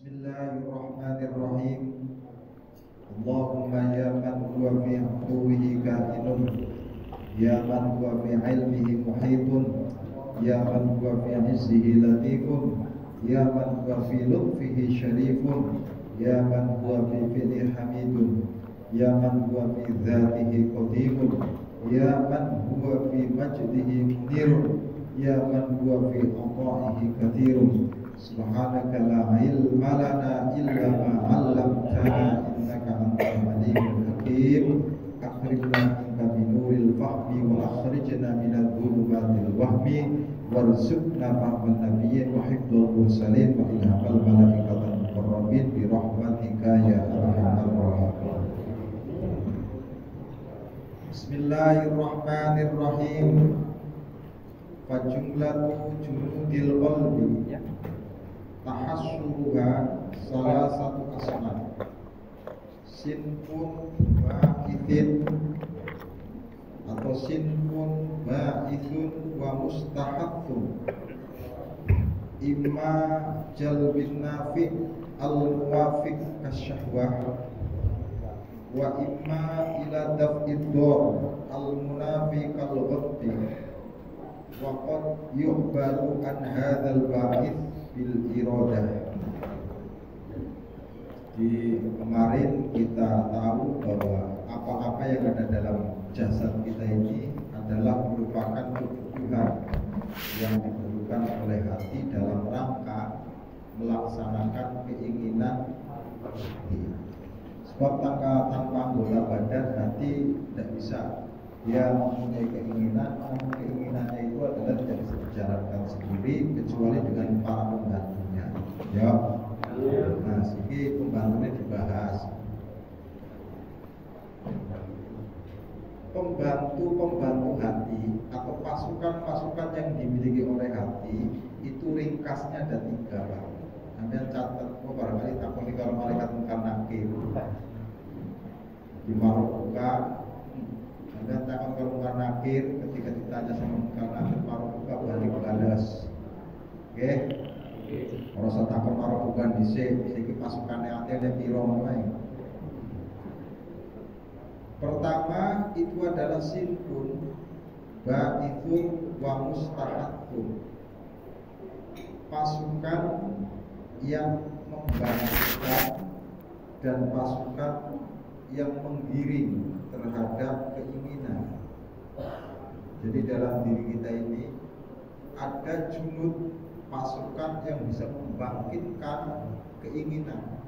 Bismillahirrahmanirrahim. Allahumma ya man huwa fi uluwihi kainun, ya man huwa fi ilmihi muhitun, ya man huwa fi izzihi latifun, ya man huwa fi lutfihi syarifun, ya man huwa fi fi'li hamidun, ya man huwa fi dhatihi qadimun, ya man huwa fi majdihi munirun, ya man huwa fi ata'ihi kathirun. Subhanaka la ilma lana illa ma 'allamtana innaka antal alimul hakim. Akrimna minka binuril fahmi wa akhrijna minadh dhulumatil wahmi warzuqna fahman nabiyyin wa hifdzal mursalin wa ilhamal malaikatil muqarrabin bi rahmatika ya arhamar rahimin. Bismillahirrahmanirrahim. Fajumlatu junudil qalbi tahassuruha salah satu asma sinfun ba'ithin atau sinfun ba'ithun wa mustahaffun imma jalbin nafi' al-muwafiq kasyahwah wa imma ila daf'id dhar al-munafi kal-ghadbi wa qad yuhbaru an hadzal ba'ith bil iradah. Di kemarin kita tahu bahwa apa-apa yang ada dalam jasad kita ini adalah merupakan kebutuhan yang diperlukan oleh hati dalam rangka melaksanakan keinginan hati. Sebab tanpa anggota badan hati tidak bisa. Dia mempunyai keinginan, namun keinginannya itu adalah tidak bisa dijalankan sendiri kecuali dengan para pembantunya. Ya, nah sini pembantunya dibahas. Pembantu hati atau pasukan-pasukan yang dimiliki oleh hati itu ringkasnya ada 3 Pak. Anda catat, barangkali takut kalau malaikat Munkar Nakir di Maroka. Anda takut kalau Munkar Nakir ketika ditanya sama Munkar Nakir Maroka balik balas. Oke? Kalau saya takut Maroka dhisik, iki pasukannya ada piro wae. Pertama itu adalah sinfun ba'ithun wa mustahaffun. Pasukan yang membangkitkan dan pasukan yang menggiring terhadap keinginan. Jadi dalam diri kita ini ada junud pasukan yang bisa membangkitkan keinginan.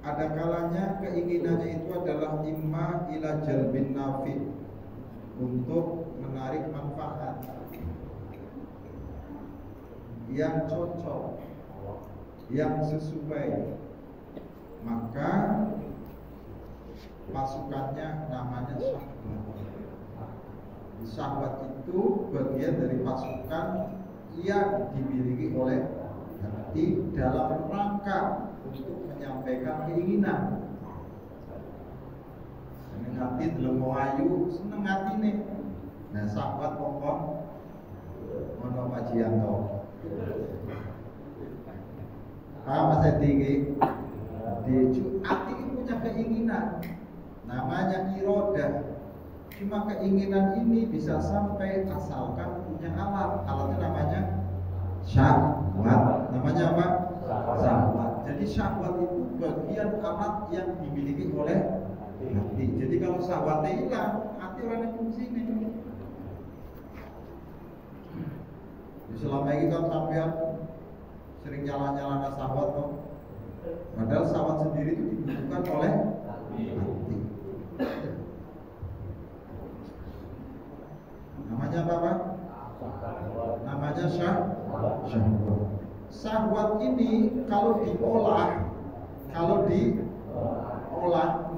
Ada kalanya keinginannya itu adalah imma ila jalbin nafi, untuk menarik manfaat yang cocok, yang sesuai, maka pasukannya namanya syahwat. Syahwat itu bagian dari pasukan yang dimiliki oleh hati dalam rangka untuk menyampaikan keinginan. Seneng hati delok ayu, seneng hatine. Nah, syahwat pokok ono Pak Jianto. Mas Edi hati itu punya keinginan, namanya irodah. Cuma keinginan ini bisa sampai asalkan punya alat. Alatnya namanya syahwat. Namanya apa? Syahwat. Jadi syahwat itu bagian alat yang dimiliki oleh hati. Jadi kalau syahwatnya hilang, hati orang yang fungsi ini. Selama ini kan sampean sering nyala-nyala syahwat kok. Padahal syahwat sendiri itu dibutuhkan oleh hati. Namanya apa Pak? Namanya syahwat. Syahwat ini kalau diolah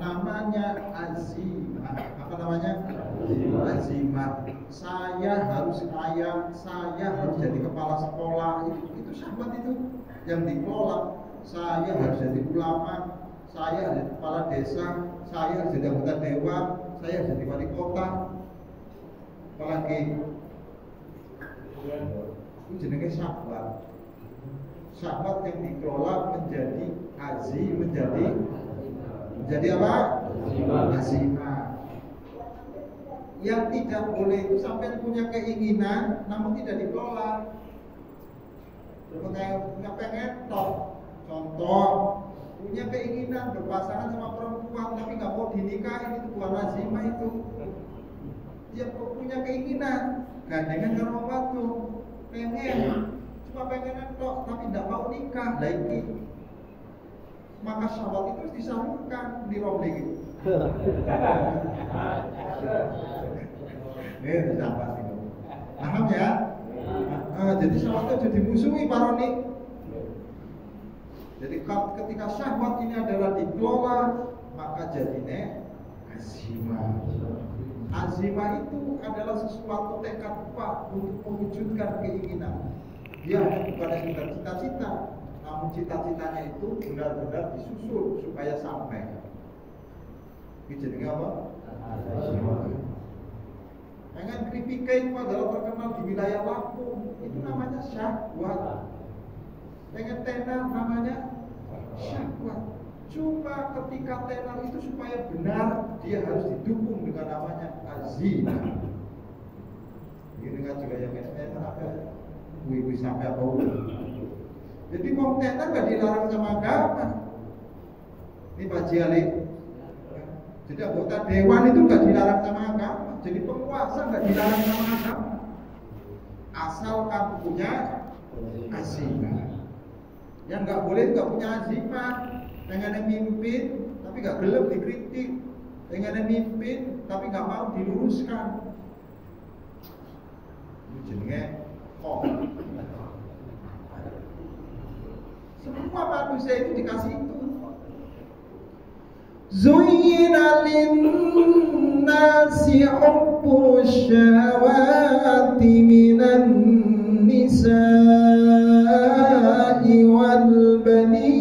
namanya azimah. Apa namanya? Azimah. Saya harus kaya, saya harus jadi kepala sekolah. Itu syahwat itu yang dikelola. Saya harus jadi ulama, saya harus jadi kepala desa, saya harus jadi anggota dewan, saya harus jadi wali kota. Apalagi itu jenenge syahwat. Syahwat yang dikelola menjadi menjadi apa? Azimah. Yang tidak boleh itu sampai punya keinginan namun tidak dikelola. Kayak pengen contoh punya keinginan berpasangan sama perempuan tapi nggak mau dinikahin, itu bukan azimah itu. Dia punya keinginan gandengan karo watu, cuma pengen tapi nggak mau nikah lagi. Maka syahwat itu harus disalurkan di romling itu. Sahabat itu. Paham ya? Jadi syahwat itu jadi musuhi paroni. Jadi ketika syahwat ini adalah dikelola, maka jadinya azimah. Azimah itu adalah sesuatu tekad kuat untuk mewujudkan keinginan. Dia bukan sekedar cita-cita, namun cita-citanya itu benar-benar disusun supaya sampai. Ini jadi apa? Azimah. Pengen keripik itu adalah terkenal di wilayah Lampung, itu namanya syahwat. Pengen tenar namanya syahwat. Cuma ketika tenar itu supaya benar, dia harus didukung dengan namanya azimah. Ini kan juga yang apa? Wih sampai apa? Jadi mau tenar nggak dilarang sama agama. Ini Pak Jiali. Jadi anggota dewan itu nggak dilarang sama agama. Jadi penguasa nggak dilarang sama agama. Asalkan punya azimah. Yang nggak boleh nggak punya azimah. Pengen mimpin tapi nggak gelem dikritik. Pengen mimpin tapi nggak mau diluruskan. Itu jenenge semua manusia itu dikasih itu. Zuyyina lin-nasi hubbu syahawati minan nisa'i wal banin.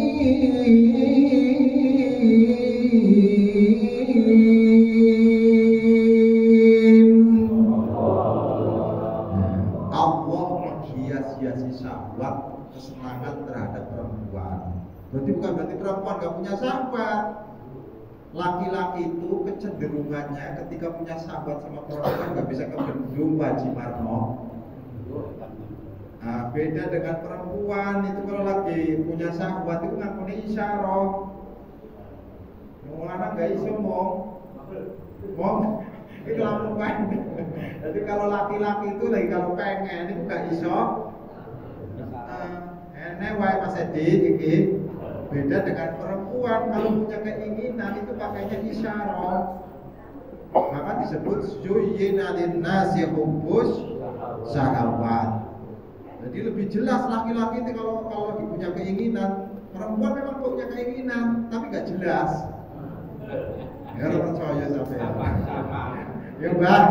Allah menghias-hiasi syahwat kesenangan terhadap perempuan. Berarti bukan berarti perempuan gak punya syahwat. Laki-laki itu kecenderungannya ketika punya sahabat sama perempuan nggak bisa kebendung Pak Jimarno. Nah, beda dengan perempuan itu kalau lagi punya sahabat itu ngakuni isyarah. Mau anak nggak iso mau itu lakukan. Jadi kalau laki-laki itu lagi kalau pengen itu nggak iso. Ini wae Mas Edi iki. Beda dengan perempuan, kalau punya keinginan itu pakainya isyarah. Maka disebut zuyyina lin-nasi hubbus syahawat. Jadi lebih jelas laki-laki itu kalau lagi punya keinginan, perempuan memang punya keinginan, tapi gak jelas. Ya percaya sampai. Ya Mbak.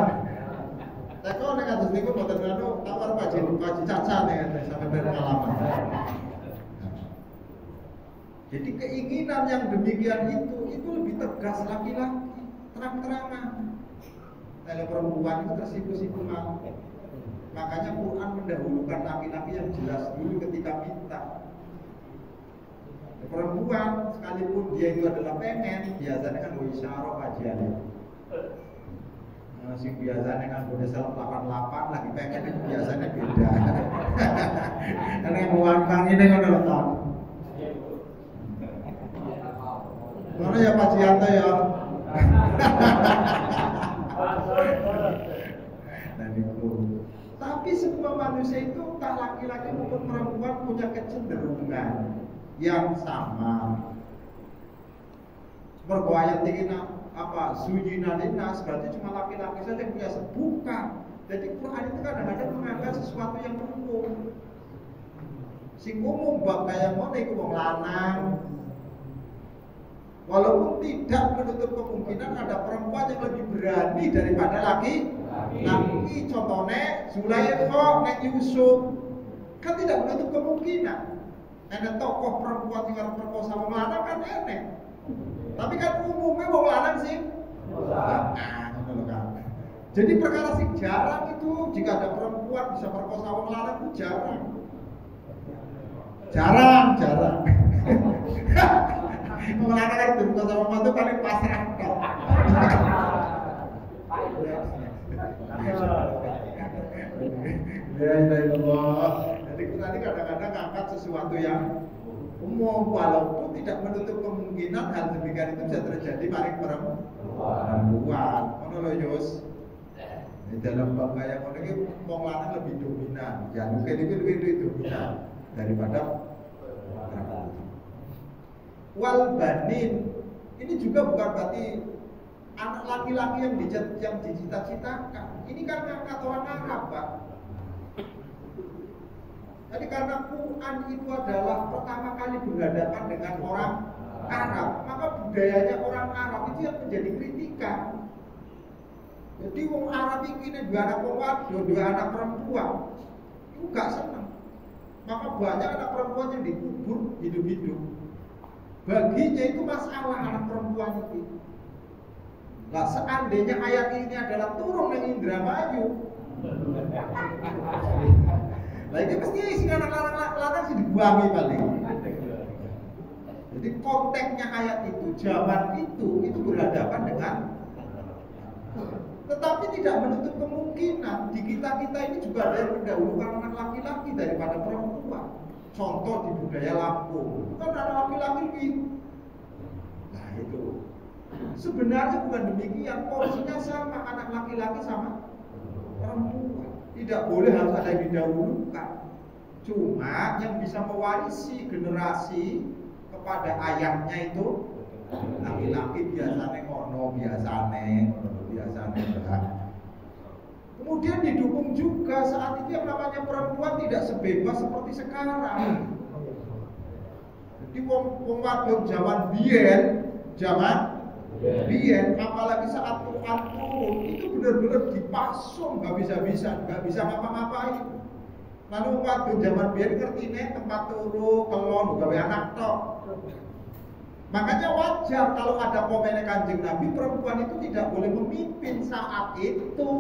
Teko nek atus niku boten anu tawar Pak Caca nek sampai berpengalaman. Jadi keinginan yang demikian itu lebih tegas laki-laki, terang-terangan. Kalau perempuan itu tersipu-sipu mau. Makanya Quran mendahulukan laki-laki yang jelas dulu ketika minta. Perempuan sekalipun dia itu adalah pengen, biasanya kan gue isyarah kajiannya. Sing biasanya kan gue desel 88 lagi pengen itu biasanya beda. Karena yang uang ini kan nonton. Mana ya Pak Cianto ya? Tapi semua manusia itu tak laki-laki maupun perempuan punya kecenderungan yang sama. Berkuayat tinggi apa? Zuyyina lin-nas berarti cuma laki-laki saja yang punya bukan. Jadi Quran itu kadang-kadang mengangkat sesuatu yang umum. Sing umum bab kaya ngono iku wong lanang. Walaupun tidak menutup kemungkinan ada perempuan yang lebih berani daripada laki. Contohnya Zulaikha nek Yusuf kan tidak menutup kemungkinan. Ada tokoh perempuan yang perkosa wong lanang kan enek. Tapi kan umumnya wong lanang sih. Jadi perkara sing jarang itu jika ada perempuan bisa perkosa wong lanang itu jarang. Jarang. Mengenai itu bukan sama mantu paling pasrah. Ya Allah. Jadi tadi kadang-kadang ngangkat sesuatu yang umum, walaupun tidak menutup kemungkinan hal demikian itu bisa terjadi paling perempuan. Ono lho Yus. Di dalam bab kaya ngono iki wong lanang lebih dominan. Ya mungkin itu lebih dominan daripada perempuan. Wal banin ini juga bukan berarti anak laki-laki yang dicita-citakan. Ini kan ngangkat orang Arab, Pak. Jadi karena Quran itu adalah pertama kali berhadapan dengan orang Arab, maka budayanya orang Arab itu yang menjadi kritikan. Jadi orang Arab ini dua anak perempuan, dua anak perempuan, itu gak senang. Maka banyak anak perempuan yang dikubur hidup-hidup. Baginya itu masalah anak perempuan itu. Nah, seandainya ayat ini adalah turun yang Indramayu, nah ini pasti isi anak lanang sih dibuangi paling. Jadi konteksnya ayat itu, zaman itu berhadapan dengan. Tetapi tidak menutup kemungkinan di kita ini juga ada yang mendahulukan anak laki-laki daripada perempuan. Contoh di budaya Lampung, kan anak laki-laki. Nah itu sebenarnya bukan demikian, porsinya sama anak laki-laki sama perempuan. Tidak boleh harus ada yang didahulukan. Cuma yang bisa mewarisi generasi kepada ayahnya itu laki-laki biasanya ngono, biasanya. Kemudian didukung juga saat itu yang namanya perempuan tidak sebebas seperti sekarang. Jadi wong wadon zaman biyen, apalagi saat Quran turun itu benar-benar dipasung, nggak bisa ngapa-ngapain. Lalu waktu zaman biyen ngertine tempat turu, kelon, gawe anak tok. Makanya wajar kalau ada komen Kanjeng Nabi, perempuan itu tidak boleh memimpin saat itu.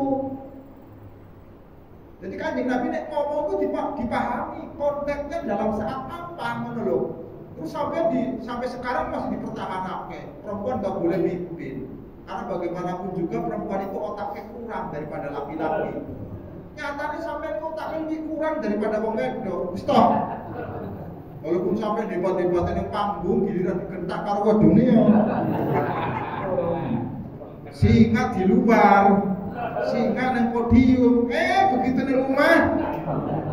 Jadi Kanjeng Nabi nek ngomong itu dipahami konteksnya dalam saat apa ngono lho. Terus sampai sekarang masih dipertahankan, perempuan nggak boleh mimpin. Karena bagaimanapun juga perempuan itu otaknya kurang daripada laki-laki. Nyatanya sampai otaknya lebih kurang daripada wong wedok. Stop. Walaupun sampai debat-debatan yang panggung giliran digentak karo wedone ya. Singa di luar, singa nang podium. Begitu di rumah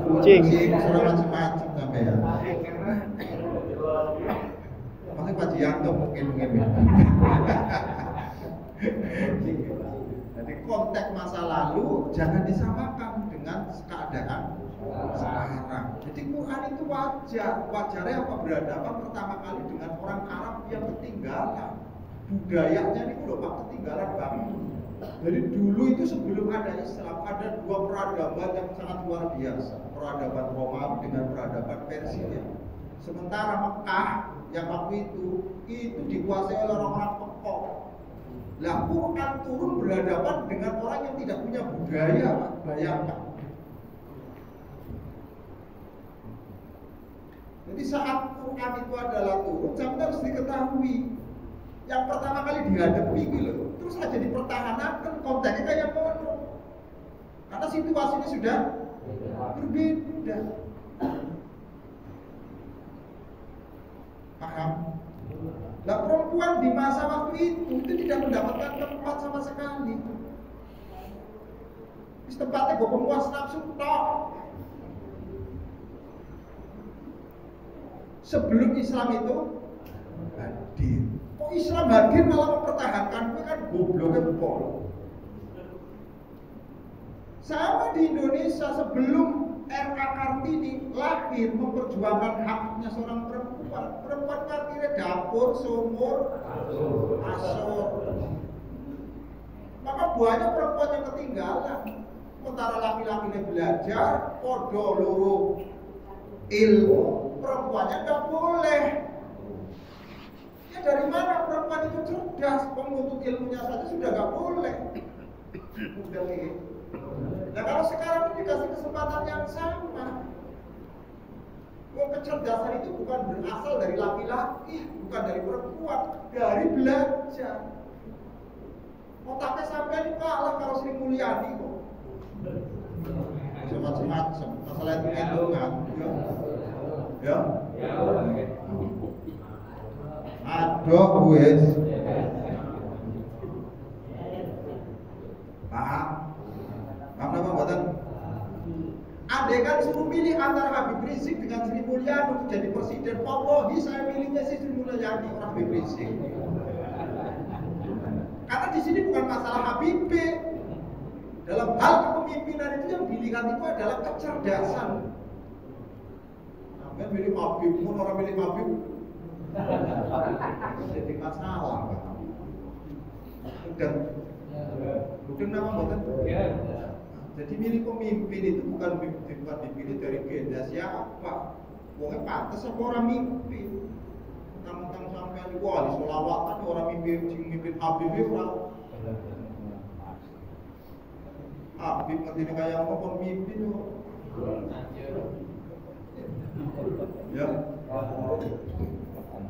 kucing macam-macam sampai ya. Masih Pak Jianto mungkin. Jadi konteks masa lalu jangan disamakan dengan keadaan sekarang. Jadi Quran itu wajarnya apa berhadapan pertama kali dengan orang Arab yang ketinggalan. Budayanya ini udah Pak ketinggalan banget. Jadi dulu itu sebelum ada Islam ada dua peradaban yang sangat luar biasa. Peradaban Romawi dengan peradaban Persia. Sementara Mekah yang waktu itu dikuasai oleh orang-orang pekok. Lah Quran turun berhadapan dengan orang yang tidak punya budaya, Pak. Bayangkan. Jadi saat Quran itu adalah turun, jangan harus diketahui. Yang pertama kali dihadapi gitu, terus aja dipertahankan konteksnya kayak mana? Karena situasinya sudah berbeda. Paham? Nah perempuan di masa waktu itu tidak mendapatkan tempat sama sekali. Di tempatnya gue pemuas nafsu tok. Sebelum Islam itu hadir. Kok Islam hadir malah mempertahankan? Itu kan gobloknya pol. Sama di Indonesia sebelum R.A. Kartini lahir memperjuangkan haknya seorang perempuan. Perempuan Kartini dapur, sumur, asur. Maka banyak perempuan yang ketinggalan. Sementara laki-lakinya belajar, podo loro ilmu, perempuannya nggak boleh. Ya dari mana perempuan itu cerdas? Menuntut ilmunya saja sudah nggak boleh. Udah nih. Nah kalau sekarang dikasih kesempatan yang sama, Kecerdasan itu bukan berasal dari laki-laki, bukan dari perempuan, dari belajar. Otaknya sampai ini kalah kalau Sri Mulyani kok. Macam-macam, masalah hitung-hitungan, ya. Aduh, wes. Paham apa buatan? Andai kan suruh pilih antara Habib Rizik dengan Sri Mulyani untuk jadi presiden, wallahi saya pilihnya si Sri Mulyani orang Habib Rizik. Karena di sini bukan masalah Habib. Dalam hal kepemimpinan itu yang dilihat itu adalah kecerdasan. Sampai pilih Habib pun orang pilih Habib jadi masalah. Udah nama buatan. Jadi milih pemimpin itu bukan dipilih dari agenda siapa. Wongnya pantas apa orang mimpin. Tentang sampai di wali solawatan orang mimpin Habib orang. Habib ngerti kayak apa pemimpin ya.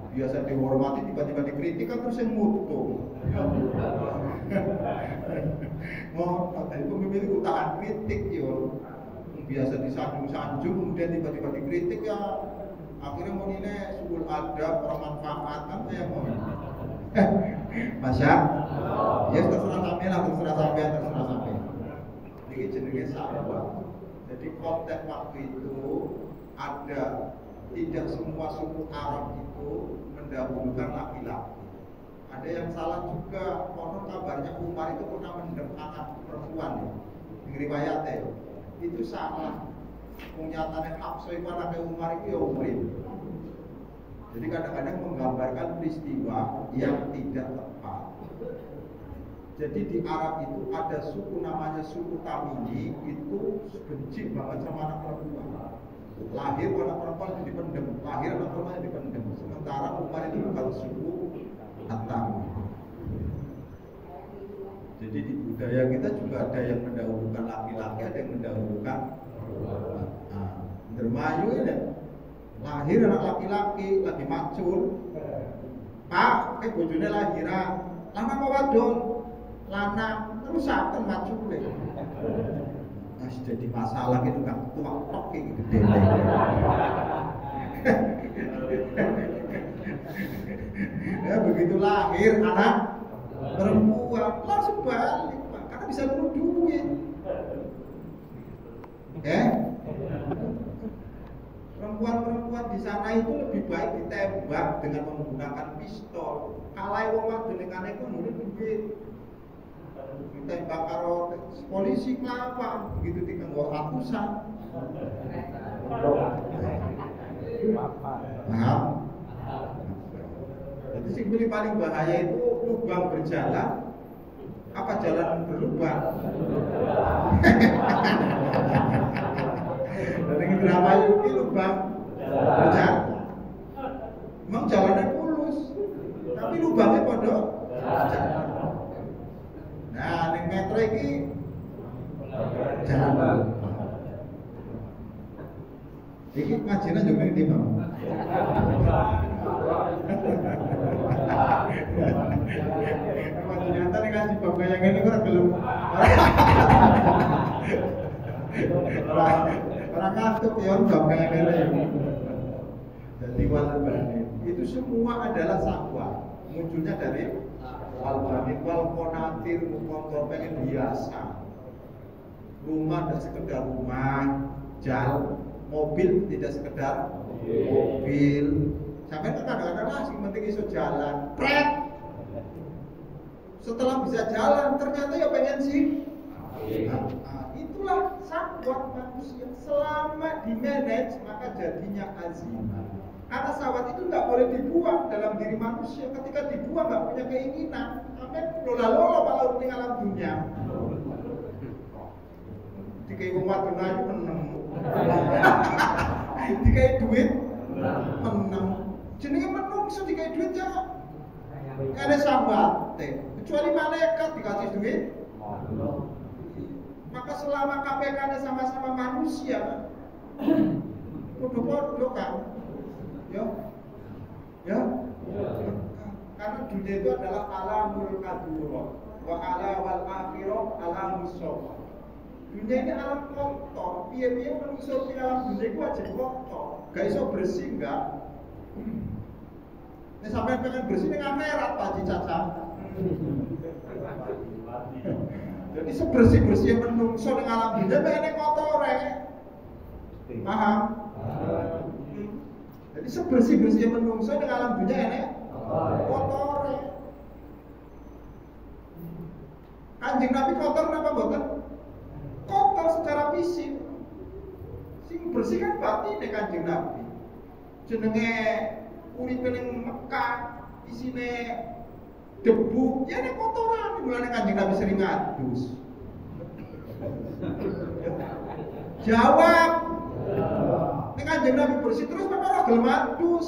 Biasa dihormati tiba-tiba dikritik kan terus yang mutu. Mau tadi pemimpin itu tahan kritik yo. Biasa disanjung-sanjung kemudian tiba-tiba dikritik ya. Akhirnya mau nilai subul adab bermanfaat kan saya mau. Masya, ya terserah sampai lah, terserah sampai. Ini jenenge sahabat. Jadi konteks waktu itu ada tidak semua suku Arab itu mendahulukan laki-laki. Ada yang salah juga, konon kabarnya Umar itu pernah mendem anak perempuan ya. Riwayatnya itu salah. Nyatanya Hafsah itu anaknya Umar itu ya Umar. Jadi kadang-kadang menggambarkan peristiwa yang tidak tepat. Jadi di Arab itu ada suku namanya suku Tamimi, itu benci banget sama anak perempuan. Lahir anak perempuan itu dipendem, lahir anak perempuan dipendem. Sementara Umar itu bukan suku At-Tamimi. Jadi di budaya kita juga ada yang mendahulukan laki-laki, ada yang mendahulukan Dermayu ini. Lahir anak laki-laki, lagi macul. Pak, bojone lahiran. Lanang apa wadon? Lanang, terus akan macul deh. Masih jadi masalah gitu kan, tua-tok gitu gede. Ya begitu lahir anak perempuan langsung balik Pak, karena bisa nurut duit. Perempuan-perempuan di sana itu lebih baik ditembak dengan menggunakan pistol. Kalai wong wadon nekane iku nurut duit. Ditembak karo polisi kelapa, begitu dikenggo ratusan. Paham? Jadi sing paling bahaya itu lubang berjalan apa jalan berlubang. Dan ini drama ini lubang berjalan. Memang jalannya mulus, tapi lubangnya pondok berjalan. Nah, ini metro ini jalan. Ini ngajinya juga ini bang. Ternyata nih ngaji bab kayak gini kurang belum. Orang ngantuk ya bab kayak gini. Jadi walbani itu semua adalah sahwat. Munculnya dari walbani wal konatir mukontor pengen biasa. Rumah tidak sekedar rumah, jalan. Mobil tidak sekedar mobil. Sampai kadang-kadang masih penting iso jalan. Pret. Setelah bisa jalan, ternyata ya pengen sih. Itulah sahwat manusia. Selama di manage maka jadinya azimah. Karena sahwat itu nggak boleh dibuang dalam diri manusia. Ketika dibuang nggak punya keinginan. Sampai lola kalau ning alam dunia. Dikai wong wadon ayu meneng. Dikai duit meneng. Jenenge menungso dikai duit ya. Ada sahabat, kecuali malaikat dikasih duit. Maka selama KPK-nya sama-sama manusia, Podo-podo kan. Ya. Ya. Karena dunia itu adalah alamul kaduro wa ala wal akhirah alamus sofa. Dunia ini alam kotor. Piye-piye manusia di alam dunia itu aja kotor. Gak iso bersih enggak? Ini sampai pengen bersih dengan akhirat Pak Cicaca. Jadi sebersih-bersih menungso dengan alam dunia pengen kotor paham? Jadi sebersih-bersih menungso dengan alam dunia ini kotor. Kanjeng Nabi kotor kenapa boten? Kotor secara fisik. Sing bersih kan batin Kanjeng Nabi. Jenenge uripe ning Mekah, isine debu, ya nek kotoran mulane Kanjeng Nabi sering ngadus. Jawab. Nek Kanjeng Nabi bersih terus apa ora gelem adus?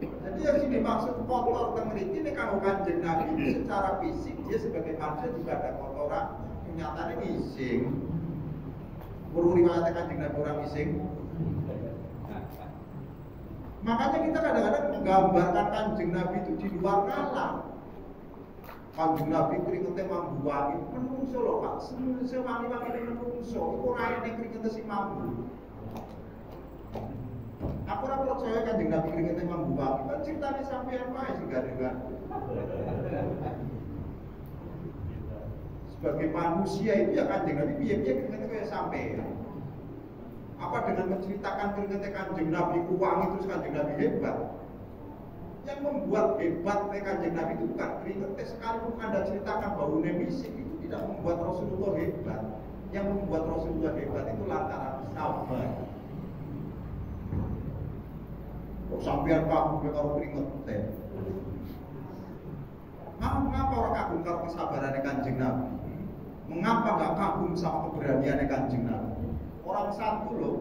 Jadi yang sini maksud kotor teng mriki nek kanggo Kanjeng Nabi itu secara fisik dia sebagai manusia juga ada kotoran. Nyatane ngising. Guru riwayat Kanjeng Nabi orang ngising. Makanya kita kadang-kadang menggambarkan Kanjeng Nabi itu di luar nalar. Kanjeng Nabi keringetnya mambu wangi, menungso loh Pak. Sewangi-wangi ini menungso, itu orang yang keringetnya si mambu. Aku ora percaya Kanjeng Nabi keringetnya mambu wangi, kan ceritanya sampean wae sing gadengan. Sebagai manusia itu ya Kanjeng Nabi piye-piye keringetnya kayak sampean. Apa dengan menceritakan keringetnya Kanjeng Nabi ku wangi terus Kanjeng Nabi hebat? Yang membuat hebat Kanjeng Nabi itu bukan keringetnya, sekalipun Anda ceritakan baunya misik itu tidak membuat Rasulullah hebat. Yang membuat Rasulullah hebat itu lantaran sabar. Kok sampean kagum karo keringetnya? Mengapa orang kagum karo kesabarannya Kanjeng Nabi? Mengapa nggak kagum sama keberaniannya Kanjeng Nabi? Orang satu loh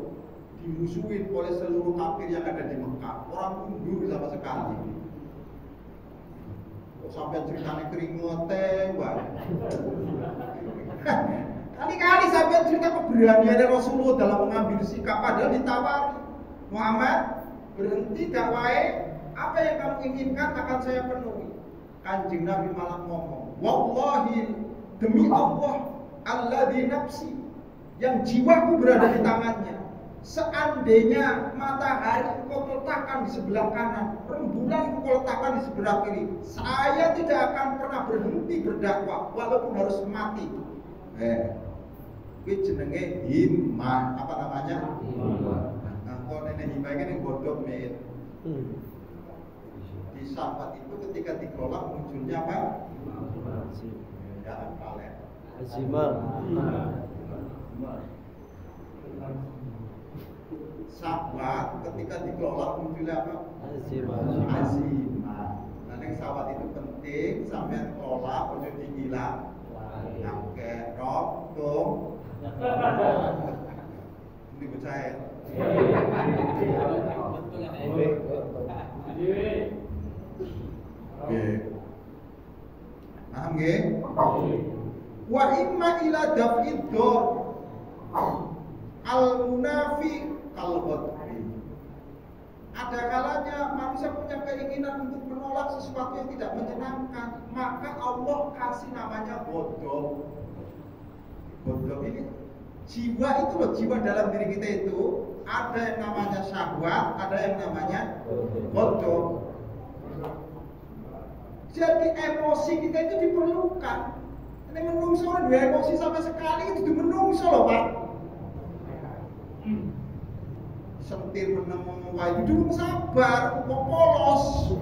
dimusuhin oleh seluruh kafir yang ada di Mekah. Orang mundur sama sekali. Kok sampai ceritanya keringetnya, wah. Kali-kali sampai cerita keberaniannya Rasulullah dalam mengambil sikap, padahal ditawari. Muhammad, berhenti dakwahnya, apa yang kamu inginkan akan saya penuhi. Kanjeng Nabi malah ngomong, wallahi demi Allah, alladzi nafsi, yang jiwaku berada di tangannya. Seandainya matahari kau letakkan di sebelah kanan, rembulan kau letakkan di sebelah kiri, saya tidak akan pernah berhenti berdakwah walaupun harus mati. Ini jenenge himmah, apa namanya? Nah, kalau nenek himmah ini bodoh nih. Di sahabat itu ketika dikelola munculnya apa? Ya, kalian. Azimah. Sahabat ketika dikelola munculnya apa? Azimah. Nah, yang sahabat itu penting sampai kelola ojo dihilang. Oke, rob, tung. Ini percaya. Oke. Paham nggih? Wa imma ila daf'id dor al-munafi kal-ghadbi. Ada kalanya manusia punya keinginan untuk menolak sesuatu yang tidak menyenangkan, maka Allah kasih namanya ghadab. Ghadab ini jiwa itu loh, jiwa dalam diri kita itu ada yang namanya syahwat, ada yang namanya ghadab. Jadi emosi kita itu diperlukan. Ini menungso dua emosi sampai sekali itu menungso loh Pak. Sentir menemu wah itu sabar, kok polos.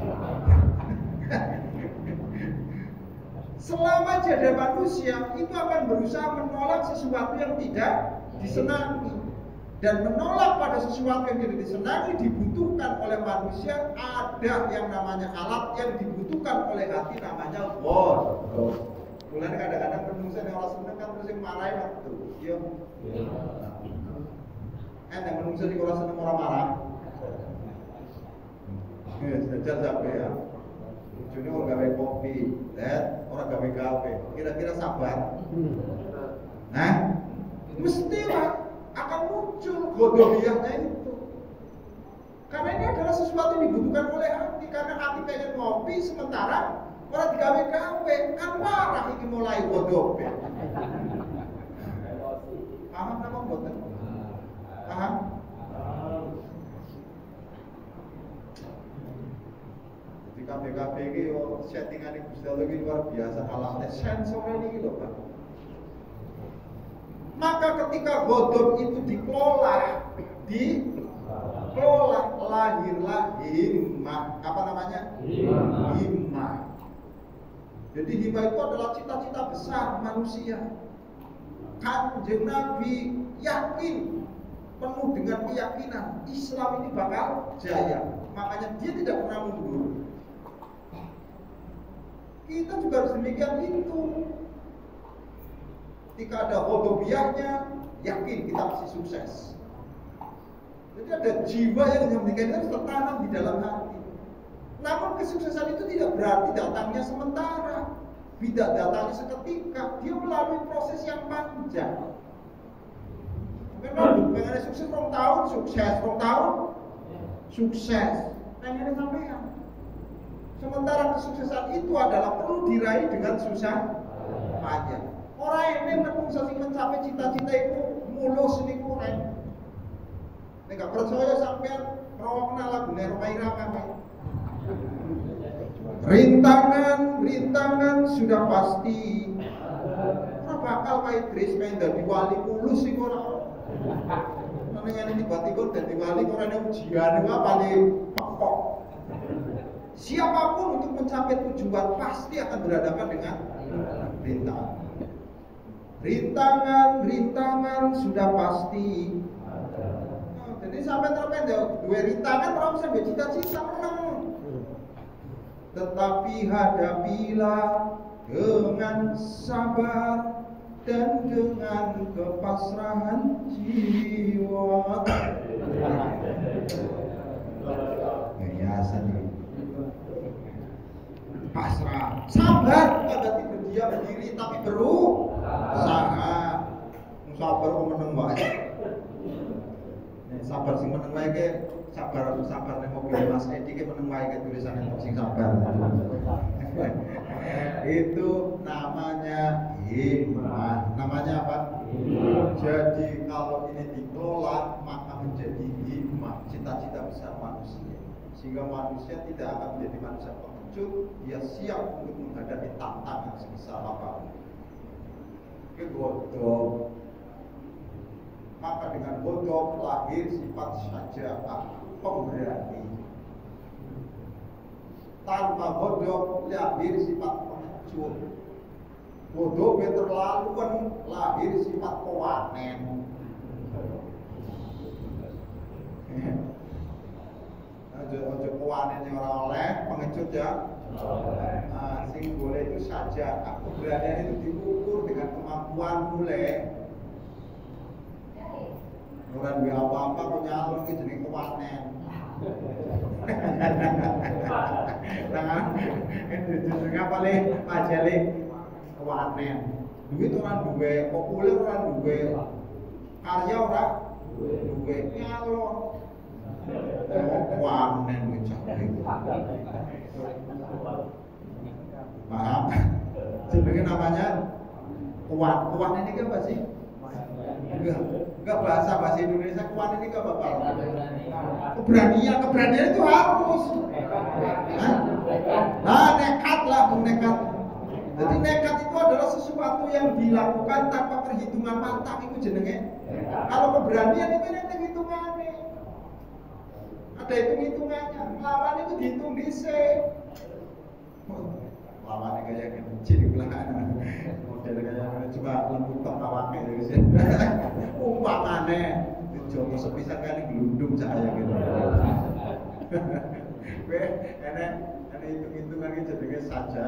Selama jadi manusia itu akan berusaha menolak sesuatu yang tidak disenangi. Dan menolak pada sesuatu yang tidak disenangi dibutuhkan oleh manusia. Ada yang namanya alat yang dibutuhkan oleh hati namanya ghadab. Mulai kadang-kadang manusia yang orang senang kan terus yang marahin waktu. Iya. Yang manusia di orang senang orang marah. Jajan sampai ya. Ujungnya orang gawe kopi, orang gawe. Kira-kira sabar. Nah, mestilah akan muncul godobiyahnya itu. Karena ini adalah sesuatu yang dibutuhkan oleh hati. Karena hati pengen ngopi, sementara orang digawe-gawe, kan marah ini mulai godobiyah. Paham apa mboten? Paham? Jadi KBKB ini settingan ini Gusti Allah ini luar biasa, alatnya sensor ini loh Pak. Maka ketika godok itu dikelola lahirlah himmah. Apa namanya? Himmah. Jadi himmah itu adalah cita-cita besar manusia. Kanjeng Nabi yakin, penuh dengan keyakinan Islam ini bakal jaya. Makanya dia tidak pernah mundur. Kita juga harus demikian itu. Ketika ada hodobiyahnya, yakin kita pasti sukses. Jadi ada jiwa yang demikian harus tertanam di dalam hati. Namun kesuksesan itu tidak berarti datangnya sementara, tidak datangnya seketika. Dia melalui proses yang panjang. Memang pengennya sukses 2 tahun, sukses 2 tahun, sukses. Pengennya sampean. Sementara kesuksesan itu adalah perlu diraih dengan susah payah. Orang yang mencapai cita-cita itu mulus niku rek. Nek gak percaya sampean ngrungokna lagune Romaira kae. Rintangan sudah pasti. Ora bakal Pak Idris main dadi wali mulus iku ora. Nang tiba-tiba dadi wali ora ana ujian wae paling pokok. Siapapun untuk mencapai tujuan pasti akan berhadapan dengan rintangan sudah pasti. Jadi sampai terpendek dua rintangan orang sampai cita-cita menang. Tetapi hadapilah dengan sabar dan dengan kepasrahan jiwa. Yayasan ini. Pasrah, sabar, bukan berarti berdiam diri, tapi berusaha. Sabar kok meneng wae. Sabar sing meneng wae ke sabar nek mobil Mas Edi ke meneng wae ke tulisannya sing sabar. Itu namanya himmah. Namanya apa? Jadi kalau ini dikelola maka menjadi himmah, cita-cita besar manusia. Sehingga manusia tidak akan menjadi manusia pengecut, dia siap untuk menghadapi tantangan sebesar apapun. Godok. Maka dengan godok lahir sifat syaja'ah, pemberani. Tanpa godok lahir sifat pengecut. Godok terlaluan lahir sifat pewanen. Ojo pewanen yang ora oleh, pengecut ya. Sing boleh itu saja. Keberanian itu diukur dengan kemampuan boleh. Orang duwe apa-apa kok nyalon ki jenenge kewanen. Nah, itu ngapa le pajale kewanen. Duit orang duwe, populer orang duwe. Karya orang duwe nyalon. Kewanen iki jane. Paham? Jenenge namanya kuat ini apa sih? Enggak bahasa Indonesia kuat ini apa Pak? Keberanian itu harus. Nekat lah, nekat. Jadi nekat itu adalah sesuatu yang dilakukan tanpa perhitungan matang itu jenenge. Kalau keberanian itu ada hitungannya. Ada hitungannya. Lawan itu dihitung dhisik. Lawannya kayak kecil di belakang. Model kayak cuma lembut tok awake gitu. Umpamane dijogo sepisan kali glundung cahaya gitu. Kowe enek hitung-hitungan iki jenenge saja.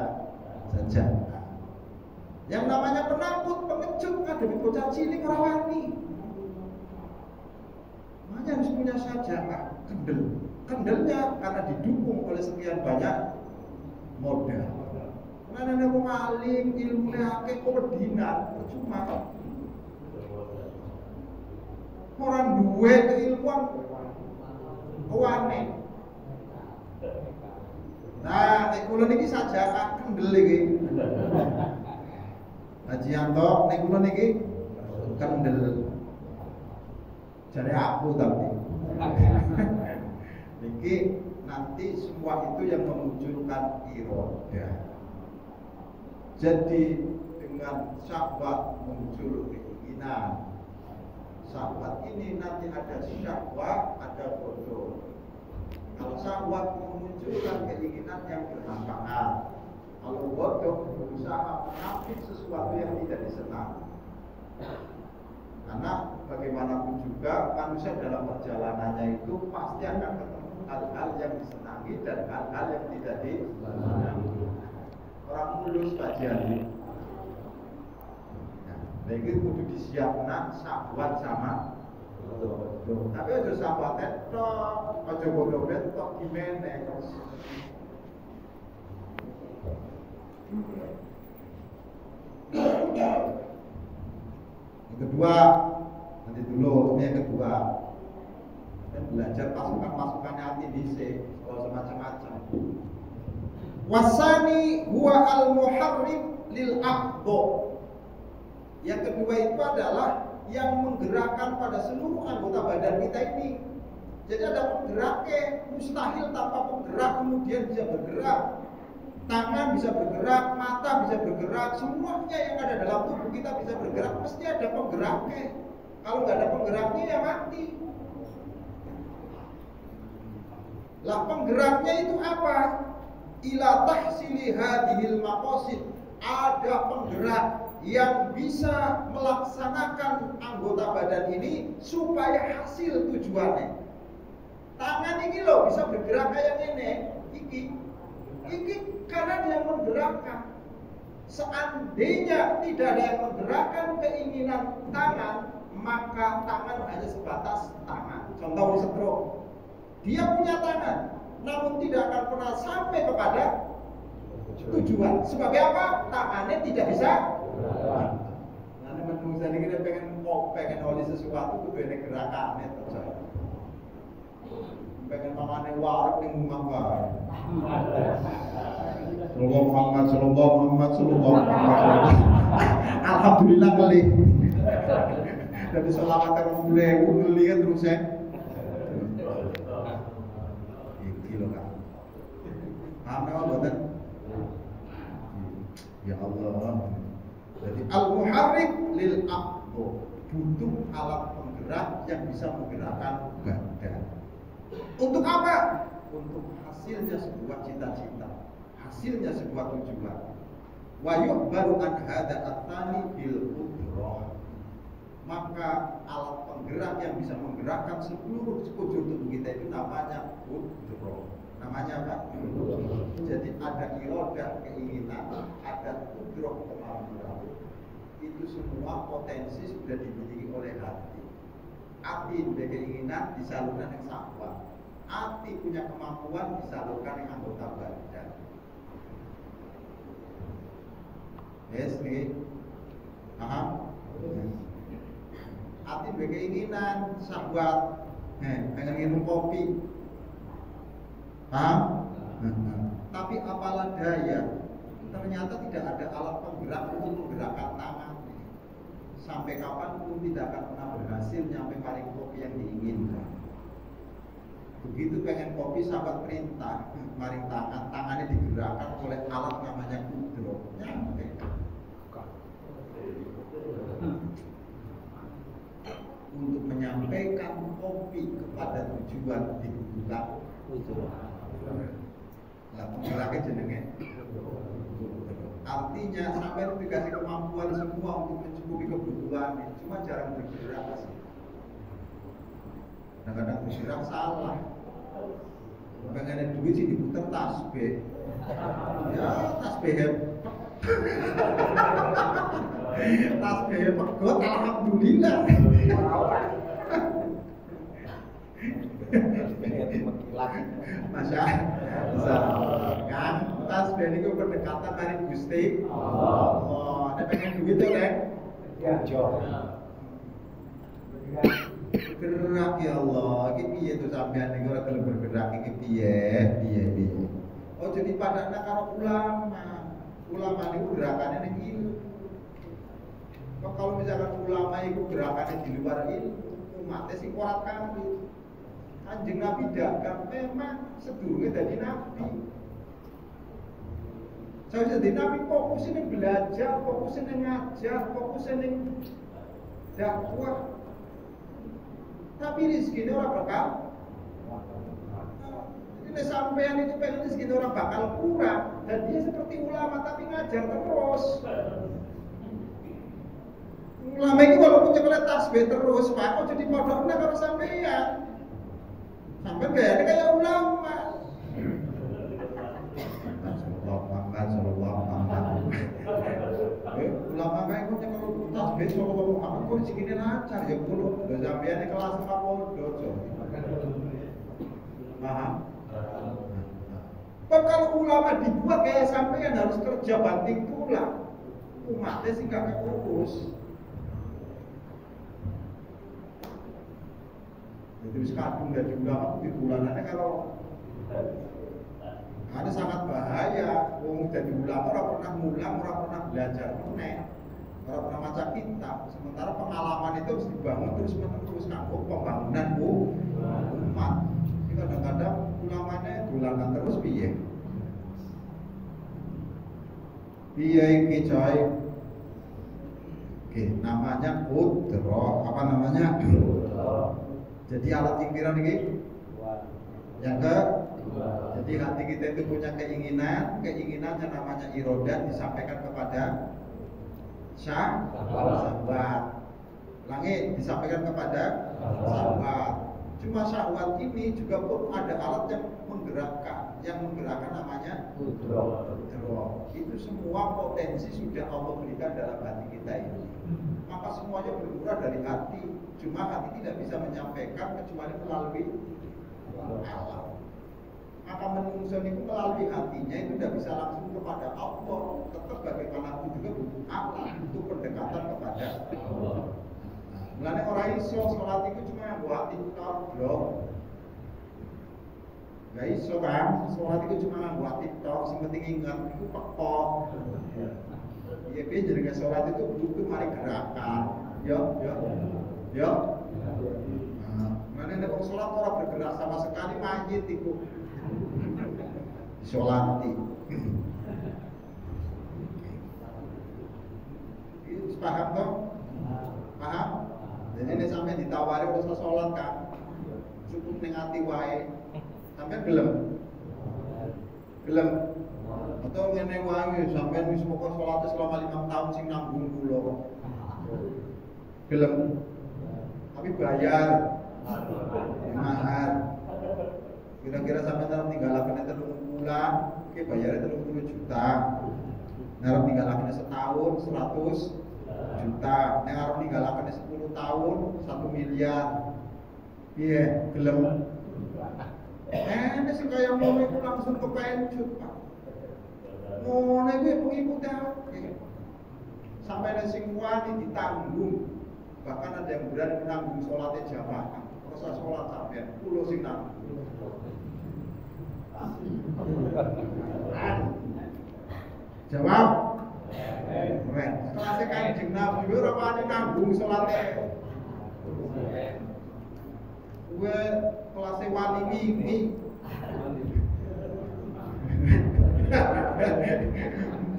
Yang namanya penakut, pengecut ngadepi bocah cilik ora wani. Makanya harus punya saja kendel. Kendelnya karena didukung oleh sekian banyak modal. Karena ada wong alim, ilmune akeh kok wedinan, percuma. orang duwe keilmuan aneh. Nah, nek kula niki sajak kendel iki. Haji Yanto, nek kula niki kendel. Jare aku tapi. Niki nanti semua itu yang memunculkan iroda. Jadi dengan syahwat muncul keinginan. Syahwat ini nanti ada syahwat, ada bodoh. Kalau syahwat memunculkan keinginan yang bermanfaat, kalau bodoh berusaha menapik sesuatu yang tidak disenangi. Karena bagaimanapun juga manusia dalam perjalanannya itu pasti akan ketemu hal-hal yang disenangi dan hal-hal yang tidak disenangi. Orang mulus kajian. Nah, itu kudu disiapkan syahwat sama bodoh. Tapi aja syahwat tok, aja bodoh tok gimana terus. Yang kedua, nanti dulu ini yang kedua. Dan belajar pasukan-pasukannya hati dhisik, kalau semacam-macam. Wasani huwa al-muharrim lil aqdo. Yang kedua itu adalah yang menggerakkan pada seluruh anggota badan kita ini. Jadi ada penggeraknya, mustahil tanpa penggerak kemudian bisa bergerak. Tangan bisa bergerak, mata bisa bergerak, semuanya yang ada dalam tubuh kita bisa bergerak, mesti ada penggeraknya. Kalau nggak ada penggeraknya ya mati. Lah penggeraknya itu apa? Ila tahsili hadhil maqasid. Ada penggerak yang bisa melaksanakan anggota badan ini supaya hasil tujuannya. Tangan ini loh bisa bergerak kayak ini, iki karena dia menggerakkan. Seandainya tidak ada yang menggerakkan keinginan tangan, maka tangan hanya sebatas tangan. Contoh stroke, dia punya tangan, namun tidak akan pernah sampai kepada tujuan. Sebagai apa? Tangannya tidak bisa. Nanti manusia ini kita pengen oleh sesuatu itu beda gerakannya terjadi. Pengen makannya warak nih mangga. Sallallahu Muhammad. Alhamdulillah kali. Dari selama terus beli kan terus ya. Iki loh kak. Apa buatan? Ya Allah. Jadi al-muharrik lil aqdo, butuh alat penggerak yang bisa menggerakkan badan. Untuk apa? Untuk hasilnya sebuah cita-cita, hasilnya sebuah tujuan. Wa yu'baru an hadza at-tani bil qudrah. Maka alat penggerak yang bisa menggerakkan seluruh sekujur tubuh kita itu namanya qudrah. Namanya apa? Jadi ada irodah keinginan, ada qudrah kemampuan. Itu semua potensi sudah dimiliki oleh hati. Hati punya keinginan disalurkan yang syahwat. Hati punya kemampuan disalurkan yang anggota badan. Yes, nih, paham? Hati punya keinginan syahwat. Pengen minum kopi, paham? Tapi apalah daya, ternyata tidak ada alat penggerak untuk menggerakkan tangan. Sampai kapanpun tidak akan pernah berhasil nyampe paling kopi yang diinginkan. Begitu pengen kopi sahabat perintah, maring tangan, tangannya digerakkan oleh alat namanya kudro. Nyampe. Untuk menyampaikan kopi kepada tujuan dibutuhkan kudro. Lah penggeraknya jenenge. Artinya sampai dikasih kemampuan semua untuk mencukupi kebutuhan, cuma jarang bergerak sih. Kadang-kadang bergerak salah. Pengennya duit sih diputar tasbih. Ya tasbih tasbih pegot, alhamdulillah. Masya Allah. Kan tasbih ini berdekatan dari Gusti Allah. Ada pengen duit ya, Nek? Ya, bergerak ya Allah. Iki piye to sampean iki ora gelem bergerak iki piye? Oh jadi padana karo ulama. Ulama niku gerakane ning ilmu. Kok kalau misalkan ulama itu gerakannya di luar ilmu, umatnya sing kuat kali. Kanjeng Nabi dagang memang sedurunge dadi nabi. Saya jadi nabi fokusnya belajar, fokusnya ngajar, fokusnya dakwah. Tapi rezeki orang bakal. Ini sampean itu pengen rezeki orang bakal kurang. Dan dia seperti ulama tapi ngajar terus. Ulama itu walaupun nyekelet tasbih terus, Pak, kok jadi podoknya kalau sampean. Sampean gayanya kayak ulama. Sallallahu ulama kayak kok nyekelet tasbih sallallahu Muhammad kok segini lancar ya kulo. Lho sampean kelas kapodo. Paham? Kok kalau ulama dibuat kayak sampean harus kerja banting tulang. Umatnya sih gak keurus. Jadi kadung dari ulama di bulanannya kalau karena sangat bahaya. Wong jadi ulama orang pernah mulang, orang pernah belajar meneh, orang pernah baca kitab. Sementara pengalaman itu harus dibangun terus menerus kanggo pembangunan umat. Jadi kadang-kadang ulamanya diulangkan terus piye? Piye iki coy? Oke, namanya kudro. Apa namanya? Jadi alat pikiran ini yang jadi hati kita itu punya keinginan yang namanya irodat disampaikan kepada syahwat. Langit disampaikan kepada syahwat. Cuma syahwat ini juga pun ada alat yang menggerakkan namanya kudro. Itu semua potensi sudah Allah berikan dalam hati kita ini. Maka semuanya bermula dari hati. Cuma hati tidak bisa menyampaikan kecuali melalui alam. Maka manusia itu melalui hatinya itu tidak bisa langsung kepada Allah. Tetap bagaimanapun juga butuh alam, butuh pendekatan kepada Allah. Mulanya orang iso sholat itu cuma yang buat TikTok, blog. Gak iso kan? Sholat itu cuma yang buat TikTok. Yang penting ingat itu pekok. Iya, jadi sholat itu butuh mari gerakan. Yo. Mana nek wong salat ora bergerak sama sekali mayit iku. Disolati. Itu paham toh? Paham? Jadi nek sampe ditawari wis salat kan. Cukup ning ati wae. Sampe gelem. Atau ngene wae sampean wis pokok salat selama 5 tahun sing nanggung kula. Gelem. Tapi bayar mahar. Kira-kira sampai narap tinggalakannya 3 bulan, oke bayarnya 30 juta. Narap tinggalakannya setahun 100 juta. Narap tinggalakannya 10 tahun 1 miliar. Iya, gelem. Ini sih kayak mau itu langsung kepencut, Pak. Mau itu pengikut aku. Sampai ada sing wani ditanggung. Bahkan ada yang berani menanggung sholatnya jamaah. Proses sholat sampai pulau sing nanggung. Jawab. Keren. Setelah saya Kanjeng Nabi ora wani nanggung sholatnya. Gue kelasnya wani wingi.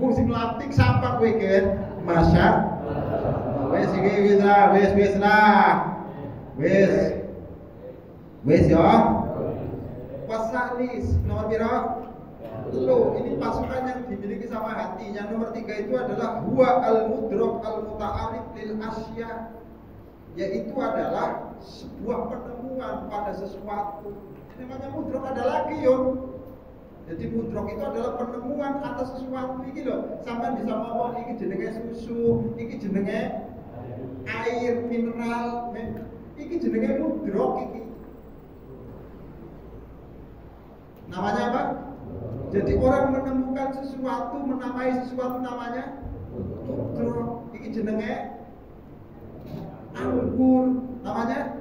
Bung sing latih sampak kowe kan. Masya wes iki wis lah. Wes ya. Pasalis nomor piro? Lo ini pasukan yang dimiliki sama hati. Yang nomor 3 itu adalah huwa al-mudrak al-muta'arif lil asya. Yaitu adalah sebuah penemuan pada sesuatu. Ini namanya mudrak ada lagi yo. Jadi mudrak itu adalah penemuan atas sesuatu iki lho. Sampai bisa ngomong iki jenenge susu, iki jenenge air mineral, iki jenenge mudrak iki. Namanya apa? Jadi orang menemukan sesuatu, menamai sesuatu namanya mudrak. Iki jenenge anggur, namanya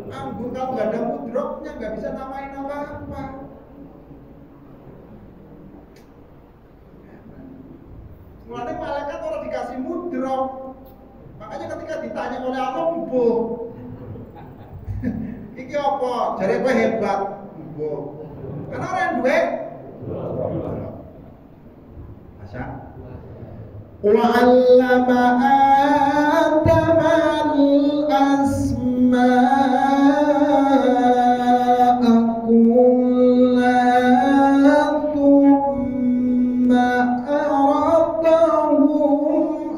Anggur kalau nggak ada mudroknya nggak bisa namain apa-apa. Mulanya malaikat orang dikasih mudrok, makanya ketika ditanya oleh Allah, mbuh, iki apa? Jare kowe hebat, mbuh. Karena orang duwe masa وعلم آدم الأسماء كلها ثم عرضهم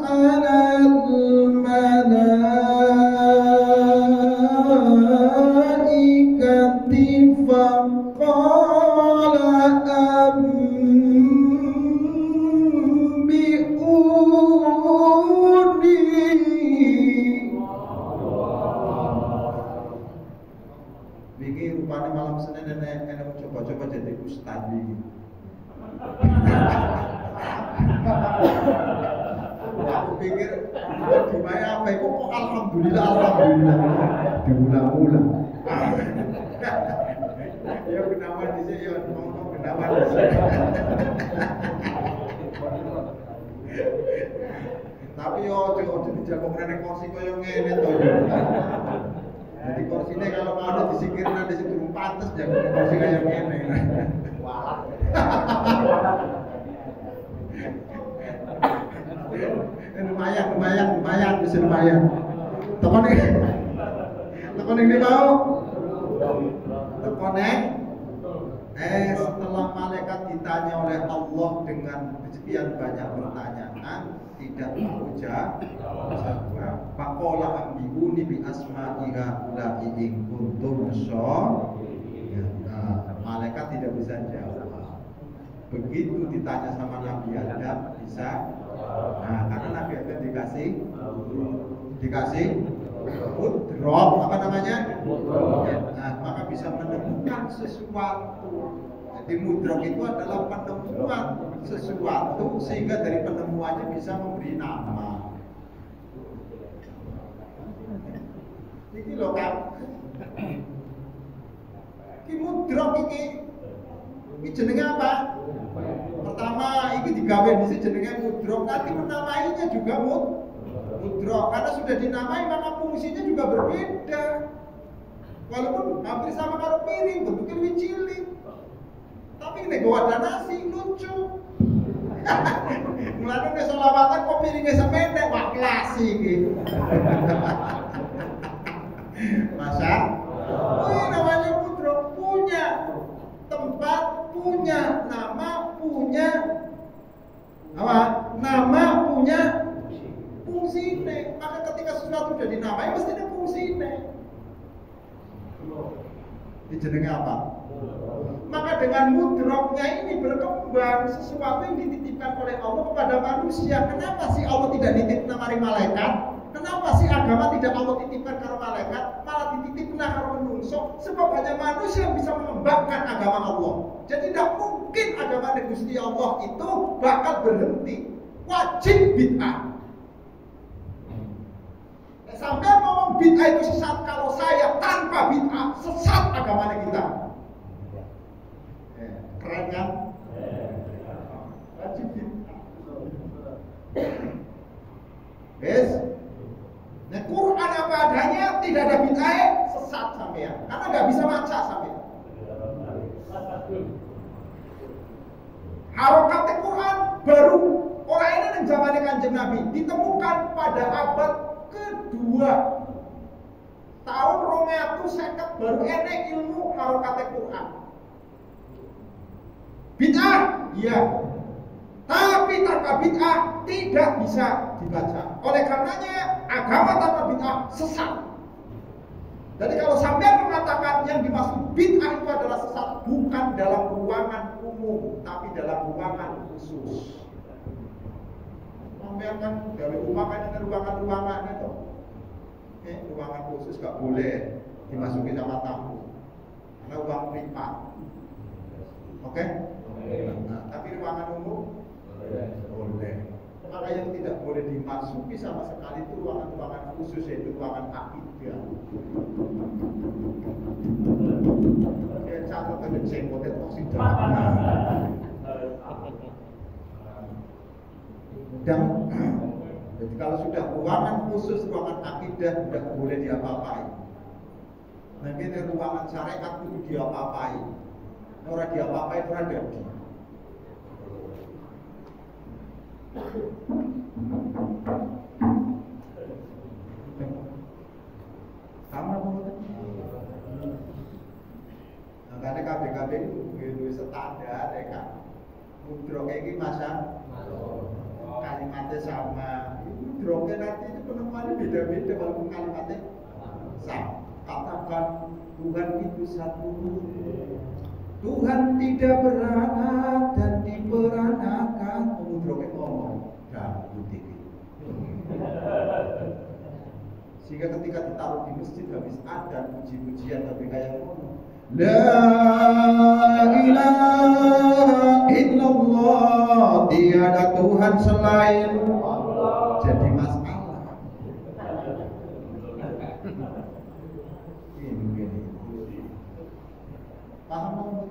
على الملائكة فقال Biki rupanya malam Senin enak coba-coba jadi ustad biki. Aku pikir gimana apa itu kok alhamdulillah diulang-ulang. Ya kenawan di sini ya ngomong kenawan di sini. Tapi yo ojo dijago meneh kursi koyo ngene to yo. Jadi kursinya kalau mau ada disikirin ada situ pantes jago kursi kayak gini. Wah. lumayan bisa lumayan. Tekan ini mau. Tekan setelah malaikat ditanya oleh Allah dengan sekian banyak pertanyaan tidak tahu jawab. Faqala ambiuni bi asma'iha ulai in kuntum malaikat tidak bisa jawab. Begitu ditanya sama Nabi Adam bisa. Nah, karena Nabi Adam dikasih mudrok, apa namanya? Nah, maka bisa menemukan sesuatu. Jadi mudrok itu adalah penemuan sesuatu sehingga dari penemuannya bisa memberi nama. Ini loh kan, ini mudrok ini jenenge apa? Pertama, ini digawe di sini jenenge mudrok. Nanti menamainya juga mudrok. Karena sudah dinamai maka fungsinya juga berbeda. Walaupun hampir sama karo piring, bentuknya lebih cilik. Tapi ini gua ada nasi lucu. Mulane nek selawatan kok piringe semendek, wah klasik iki. Masa? Oh, namanya mudrok, punya tempat, punya nama, punya apa? Nama, punya fungsi. Maka ketika sesuatu sudah dinamai mesti ada fungsi. Dijenenge apa? Maka dengan mudroknya ini berkembang sesuatu yang dititipkan oleh Allah kepada manusia. Kenapa sih Allah tidak nitip namari malaikat? Kenapa sih agama tidak Allah titipkan karo malaikat, malah dititipkan karo menungso? Sebab hanya manusia yang bisa mengembangkan agama Allah. Jadi tidak mungkin agama Gusti Allah itu bakal berhenti. Wajib bid'ah. Sampai ngomong bid'ah itu sesat, kalau saya tanpa bid'ah sesat agamanya kita. Keren kan? Wajib bid'ah. Yes. Nah, Quran apa adanya, tidak ada bid'ah, sesat sampean. Karena nggak bisa baca sampean. Harokat Quran baru orang ini yang zamannya Kanjeng Nabi ditemukan pada abad kedua. Tahun 250 baru enek ilmu harokat Quran. Bid'ah, iya. Tapi tanpa bid'ah tidak bisa dibaca. Oleh karenanya agama tanpa bid'ah sesat. Jadi kalau sampai mengatakan yang dimaksud bid'ah itu adalah sesat, bukan dalam ruangan umum, tapi dalam ruangan khusus. Sampai kan dari rumah kan ini ruangan-ruangan itu. Ruangan khusus gak boleh dimasuki sama tamu, karena uang privat. Oke? Nah, tapi ruangan umum boleh. maka yang tidak boleh dimasuki sama sekali itu ruangan-ruangan khusus, yaitu ruangan akidah. Dia catat ada jenggotet oksigen. Dan jadi kalau sudah ruangan khusus, ruangan akidah tidak boleh diapa-apain. Nah ini ruangan syariat itu diapa-apain. Orang diapa-apain orang jadi. Sama apa? Karena KBKB itu standar ya kan. Mudroke ini masa kalimatnya sama. Mudroke nanti itu penemuannya beda-beda walaupun kalimatnya sama. Katakan Tuhan itu satu. Tuhan tidak beranak dan diperanakan. Mudroke ngomong gabut ini. Sehingga ketika ditaruh di masjid habis ada puji-pujian tapi kayak ngomong La ilaha illallah, tiada Tuhan selain Allah. Jadi masalah. Ini. Paham?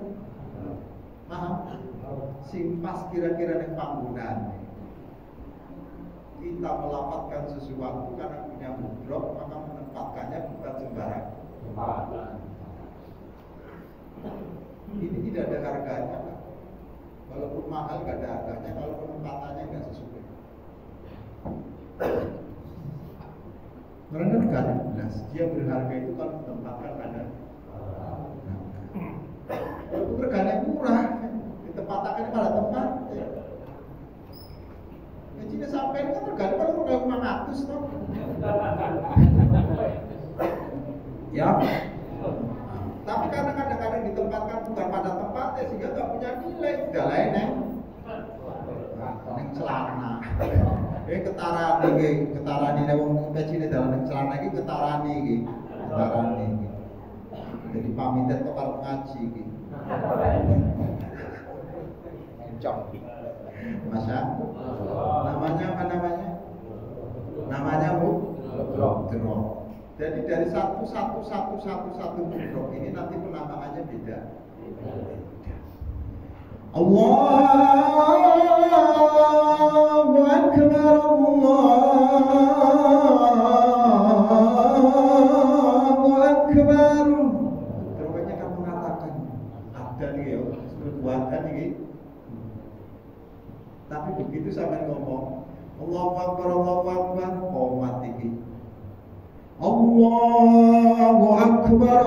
Paham? Simpas kira-kira yang panggungan. Kita melapatkan sesuatu karena punya mudrok, maka menempatkannya bukan sembarangan. Ini tidak ada harganya, Pak. Walaupun mahal gak ada harganya, kalau penempatannya nggak sesuai. Karena harganya jelas, dia berharga itu kalau ditempatkan pada. Walaupun harganya murah, ditempatkan pada tempat. Gajinya sampai ini kan harganya kalau udah 500 toh. Ya. Tapi karena kadang-kadang ditempatkan bukan pada tempatnya sehingga nggak punya nilai, udah lain yang celana. Ketaraan ini wong peci ini dalam celana ini ketaraan ini. Jadi pamitan kok kalau ngaji ini. Encok. Masa? Namanya apa namanya? Namanya mudrok. Jadi dari satu mudrok ini nanti penamaannya beda. Allahu Akbar, Allahu Akbar. Terusnya kamu mengatakan ada nih ya, perbuatan nih. Tapi begitu sampai ngomong Allahu Akbar, komat iki. Allahu Akbar,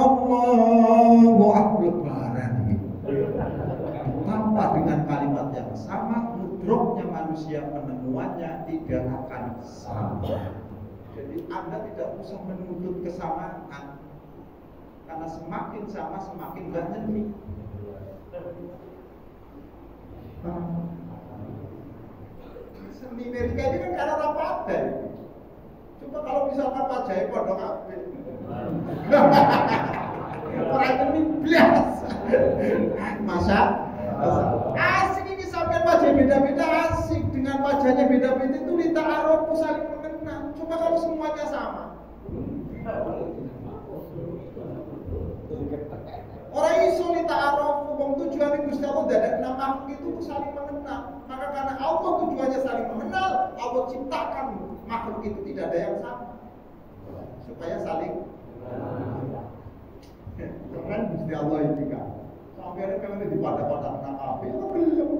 lebaran gitu. Tanpa dengan kalimat yang sama, mudroknya manusia penemuannya tidak akan sama. Jadi Anda tidak usah menuntut kesamaan, karena semakin sama semakin gak nyeri. Seni Amerika ini kan karena apa-apa. Coba kalau misalkan Pak Jai pondok kabeh. Orang ini bias. Masa asik ini sampai wajah beda-beda, asik dengan wajahnya beda-beda itu lita'arofu saling mengenal. Coba kalau semuanya sama. Orang iso lita'arofu, wong tujuan Gusti Allah dadak nama itu saling mengenal. Maka karena Allah tujuannya saling mengenal, Allah ciptakan makhluk itu tidak ada yang sama supaya saling keren Gusti Allah itu kan sampai kalau di pada menangkapi itu belum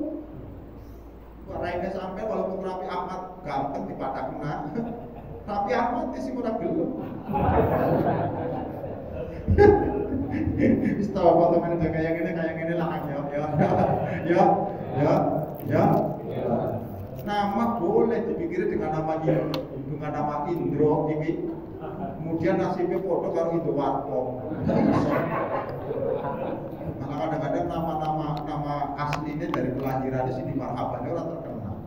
raine sampai walaupun Rapi Ahmad ganteng di pada kena Rapi Ahmad itu sih udah belum istilah foto manajer kayak gini lah ya nama boleh dipikir dengan nama Indro ini. Kemudian nasibnya foto kalau itu warpo. Maka kadang-kadang nama aslinya dari kelahiran di sini marhaban orang terkenal.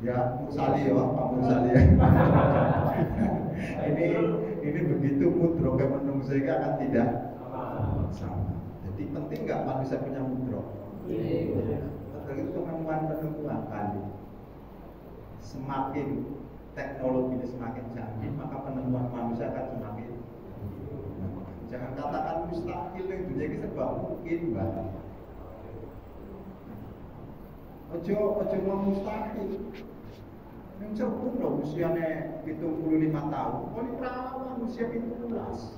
Ya, Mursali ya, Pak Mursali ya. ini begitu mudrok yang menunggu sehingga akan tidak sama. Jadi penting nggak manusia punya mudrok? Mudrok itu penemuan kali. semakin teknologi ini semakin canggih, maka penemuan manusia akan semakin. Jangan katakan mustahil, yang dunia ini serba mungkin, Mbak. Ojo mau mustahil. Yang cerpuk loh usianya 75 tahun, ini perawan usia 17.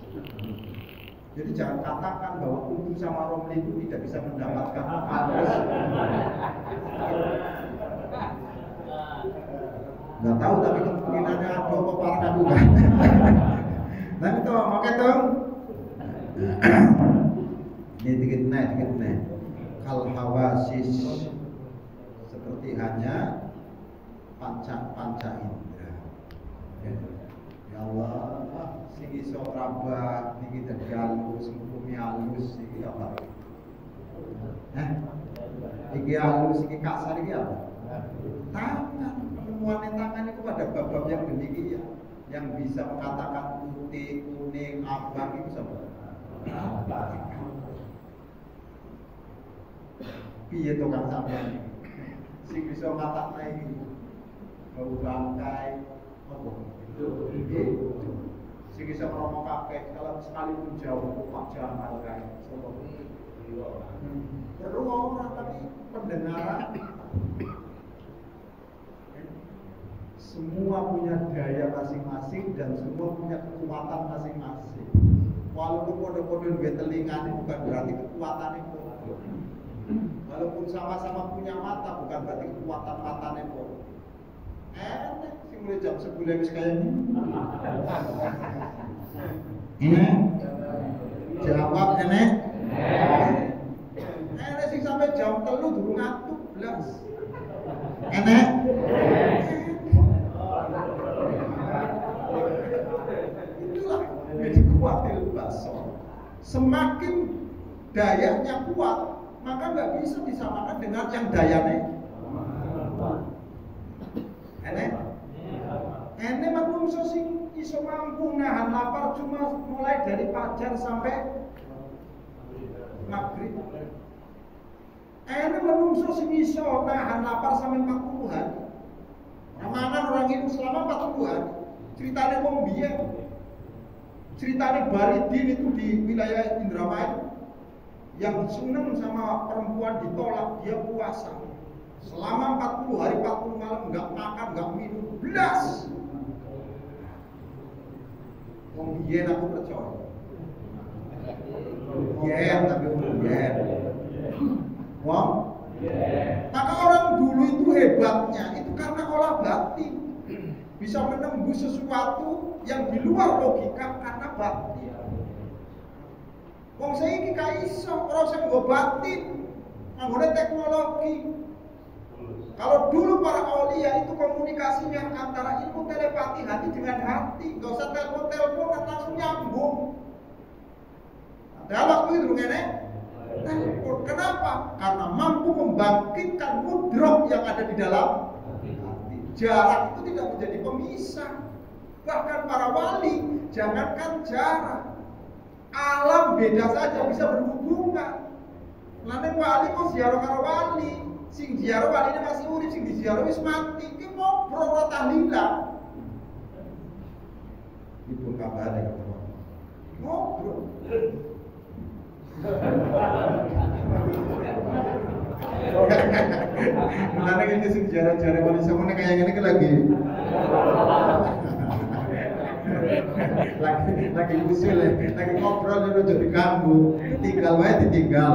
Jadi jangan katakan bahwa Untung sama Romli itu tidak bisa mendapatkan harus. Nggak tahu, tapi kemungkinannya ada apa para bukan. Nah itu makanya dong. Ini dikit nih. Kal hawasis, seperti hanya panca indera. Ya Allah, sing iso rabah niki dadi halus, ngukumi halus iki apa? Iki halus, iki kasar iki apa? Tangan, penemuan tangan itu pada bab-bab yang demikian, yang bisa mengatakan putih, kuning, abang itu sama. Piye to Kang sampeyan? Sing bisa ngatakna iki bau bangkai apa? Sing bisa ngomong kabeh kalau sekali pun jauh Pak Jamal kae. Perlu orang tapi pendengaran. Semua punya daya masing-masing dan semua punya kekuatan masing-masing. Walaupun kode-kode duwe telinga ini bukan berarti kekuatan itu. Walaupun sama-sama punya mata bukan berarti kekuatan matanya kok. Sing mulai jam 10 wis kaya ini. Jawab enek. Sing sampai jam 3 durung ngantuk blas. Enek. Itulah kuatil baso. Semakin dayanya kuat, maka nggak bisa disamakan dengan yang dayanya. Ene manungsa sing iso mampu nahan lapar cuma mulai dari fajar sampai maghrib. Ene manungsa sing iso nahan lapar sampai 40 hari. Ramanan orang itu selama 40 hari. Ceritanya wong biyen. Ceritanya Baridin itu di wilayah Indramayu yang seneng sama perempuan ditolak, dia puasa selama 40 hari 40 malam, nggak makan, nggak minum, belas. Wong biyen aku percaya. Biyen tapi biyen. Wong. Maka orang dulu itu hebatnya itu karena olah batin. Bisa menembus sesuatu yang di luar logika karena batin. Wong saiki ka iso ora sing nggo batin, nggone teknologi. Kalau dulu para aulia itu komunikasinya antara ilmu telepati hati dengan hati, nggak usah telepon langsung nyambung. Ada waktu itu ngene, telepon. Kenapa? Karena mampu membangkitkan mudrok yang ada di dalam hati. Jarak itu tidak menjadi pemisah. Bahkan para wali, jangankan jarak, alam beda saja bisa berhubungan. Lalu wali kok ziarah karo wali, sing ziarah wali ini masih urip, sing diziarah wis mati. Ki ngobrol tahlilan. Ibu kabare ngobrol. Mana ini sing ziarah-ziarah wali semuanya kayak gini lagi. lagi usul lagi ngobrol udah jadi ganggu, tinggal wae ditinggal.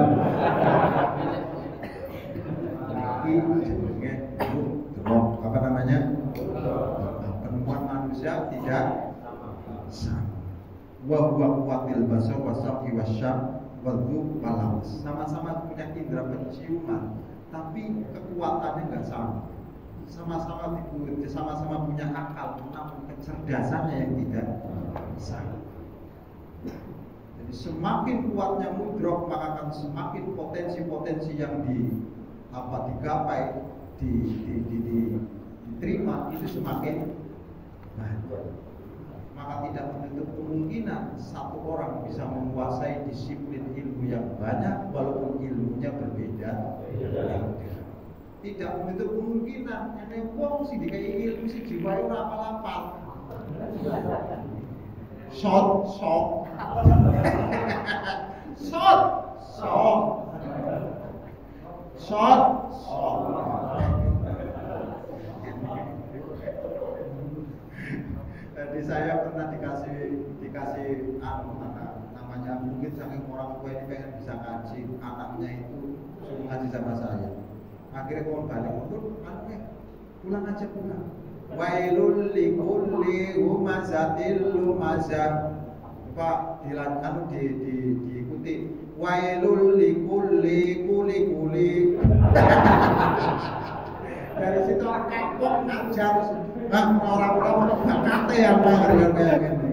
Apa namanya? Penemuan manusia tidak sama. Wa huwa kuatil basar wa safi wa syam wa dzuk malam. Sama-sama punya indera penciuman, tapi kekuatannya enggak sama. Sama-sama punya akal, namun kecerdasannya yang tidak sama. Jadi semakin kuatnya mudrok, maka akan semakin potensi-potensi yang digapai, diterima itu semakin banyak. Maka tidak menutup kemungkinan satu orang bisa menguasai disiplin ilmu yang banyak walaupun ilmunya berbeda. tidak menutup kemungkinan ada wong sih dikai ilmu sih jiwa ora apal-apal. Shot. Jadi saya pernah dikasih anak namanya mungkin saking orang tua ini pengen bisa ngaji, anaknya itu suruh ngaji sama saya. Akhirnya kalau balik mundur, anaknya pulang aja pulang. Wailul likulli humazatil lumazah. Pak diikuti. Wailul likulli kuli. Dari situ kapok ngajar. Nah, orang-orang bakate yang pengen kayak gini.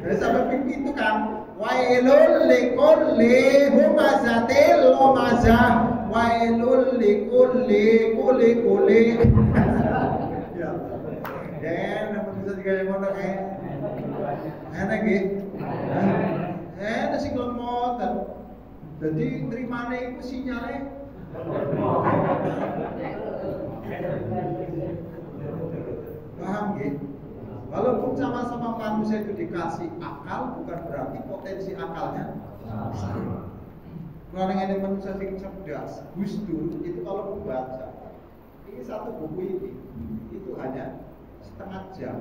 Jadi sampai begitu kan. Wailul likulli humazatil lumazah. Wailul likulli kuli. Ya. Ya, namanya bisa digawe ngono kae. Enak nggih. Sing lemot. Jadi terimane iku sinyale. Paham nggih? Walaupun sama-sama manusia itu dikasih akal, bukan berarti potensi akalnya sama. Kalau yang manusia yang cerdas, Gus Dur itu kalau membaca ini satu buku ini itu hanya setengah jam.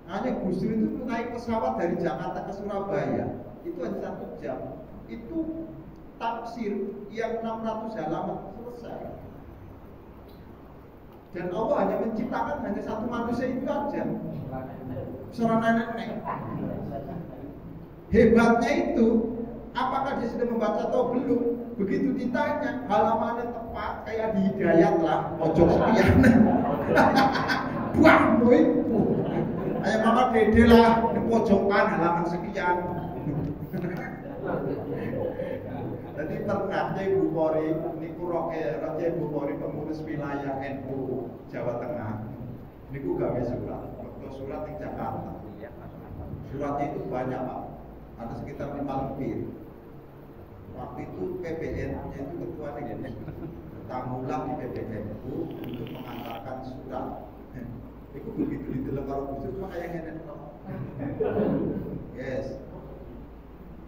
Hanya Gus Dur itu naik pesawat dari Jakarta ke Surabaya itu hanya 1 jam. Itu tafsir yang 600 halaman selesai. Dan Allah hanya menciptakan hanya satu manusia itu aja. Seorang nenek. Hebatnya itu, apakah dia sudah membaca atau belum? Begitu ditanya, halamannya tepat kayak di Hidayat lah, pojok sekian. Buah, boy. Kayak mama dede lah, di pojokan halaman sekian. Jadi pernah Ibu Khori, niku Raja Ibu Khori pengurus wilayah NU Jawa Tengah. Niku gawe surat, waktu surat di Jakarta. Surat itu banyak Pak, ada sekitar 5 lebih. Waktu itu PBN-nya itu ketua nih, tamulah di PBNU untuk mengantarkan surat. Itu begitu didelok karo Gus cuma kayak ngene tok. Yes.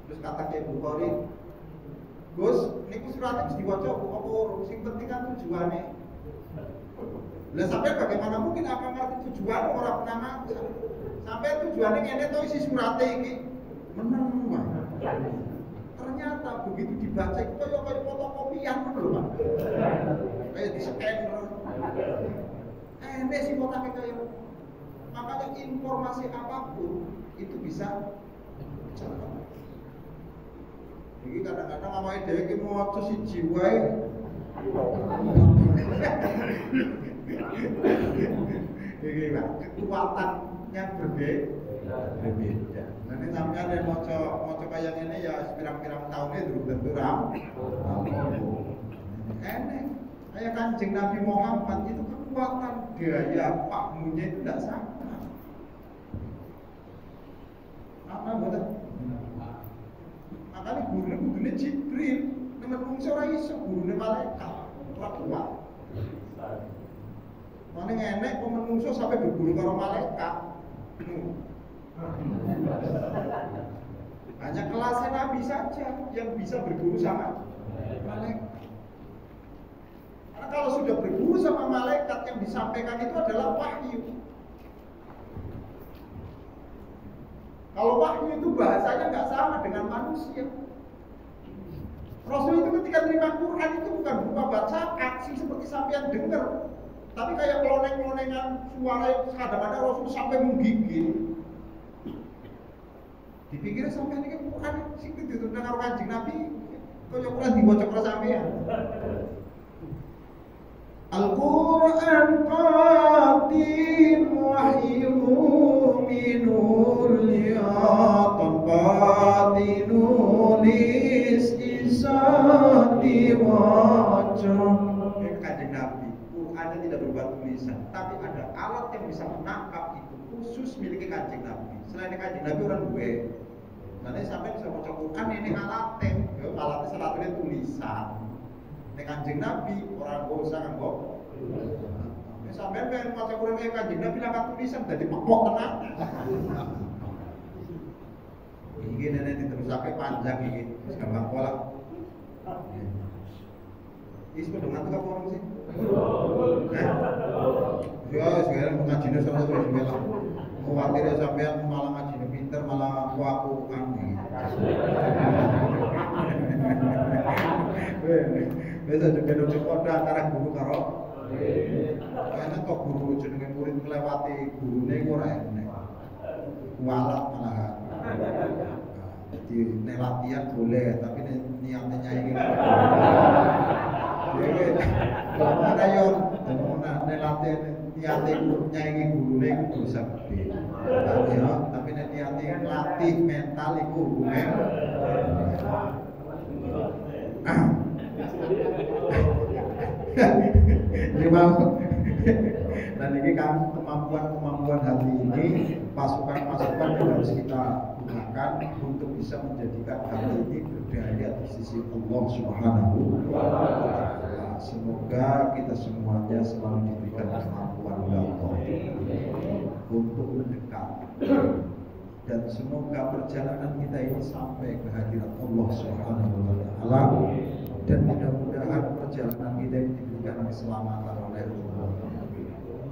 Terus kata Ibu Khori, Gus, niku suratnya mesti diwaca apa urung? Sing penting kan tujuannya. Lah sampai bagaimana mungkin akan ngerti tujuan orang pernah maca. Sampai tujuannya ngene to isi suratnya iki. Meneng wae. Ternyata begitu dibaca itu kayak fotokopian ngono lho, Pak. Kayak di-scanner. Sih fotonya kayak. Makanya informasi apapun itu bisa cepat. Jadi kadang-kadang awake dhewe iki maca siji wae. Iki Pak, kekuatannya berbeda. Nanti sampean yang maca kaya ngene ya pirang-pirang tahunnya durung tentu enek. Kayak Kanjeng Nabi Muhammad itu kekuatan daya pakmunya itu tidak sama. Apa betul? Makanya gurune Jibril, nemen mungsu ora iso gurune malaikat, ora kuat. Mane enek kok menungso sampai berguru karo malaikat. Hanya kelasnya Nabi saja yang bisa berguru sama malaikat. Karena kalau sudah berguru sama malaikat yang disampaikan itu adalah wahyu. Kalau wahyu itu bahasanya nggak sama dengan manusia. Rasul itu ketika terima Quran itu bukan berupa bacaan sih seperti sampean dengar, tapi kayak keloneng-kelonengan suara yang kadang-kadang Rasul sampai menggigil. Dipikir sampean ini Quran sing dituturna karo Kanjeng Nabi, kaya Quran diwaca karo sampean. Al-Quran qadim wahyu minul liyatan qatinul istisati wajah. Kanjeng Nabi, Qurannya tidak berupa tulisan, tapi ada alat yang bisa menangkap itu khusus milik Kanjeng Nabi. Selain Kanjeng Nabi orang duwe. Nanti sampai bisa maca Quran ini alatnya, alatnya salah tulisan. Nek Kanjeng Nabi orang kok usah nganggo. Sampai pengen maca Quran kayak Kanjeng Nabi lewat tulisan dadi pekok tenan. Iki nenek diterusake panjang iki, wis gampang pola. Is pedoman itu apa orang sih? Ya, sekarang pengajiannya sama terus lah. Khawatirnya sampean malah ngajinya pinter, malah aku kan. Biasa juga nulis kode antara guru karo. Karena kok guru jenenge murid melewati gurune ora enak. Kualat malah. Jadi nek latihan boleh, tapi niatnya nyanyi. Ada yo, nek latihan niatnya nyanyi gurune iku dosa gede. Tapi nek niatnya latih mental iku hubunge. Ini mau. Dan ini kan kemampuan hati ini, pasukan-pasukan yang harus kita gunakan untuk bisa menjadikan hati ini berdaya di sisi Allah Subhanahu wa Ta'ala. Semoga kita semuanya selalu diberikan kemampuan Allah untuk mendekat, dan semoga perjalanan kita ini sampai ke hadirat Allah Subhanahu wa Ta'ala, dan mudah-mudahan perjalanan kita ini diberikan keselamatan oleh Allah.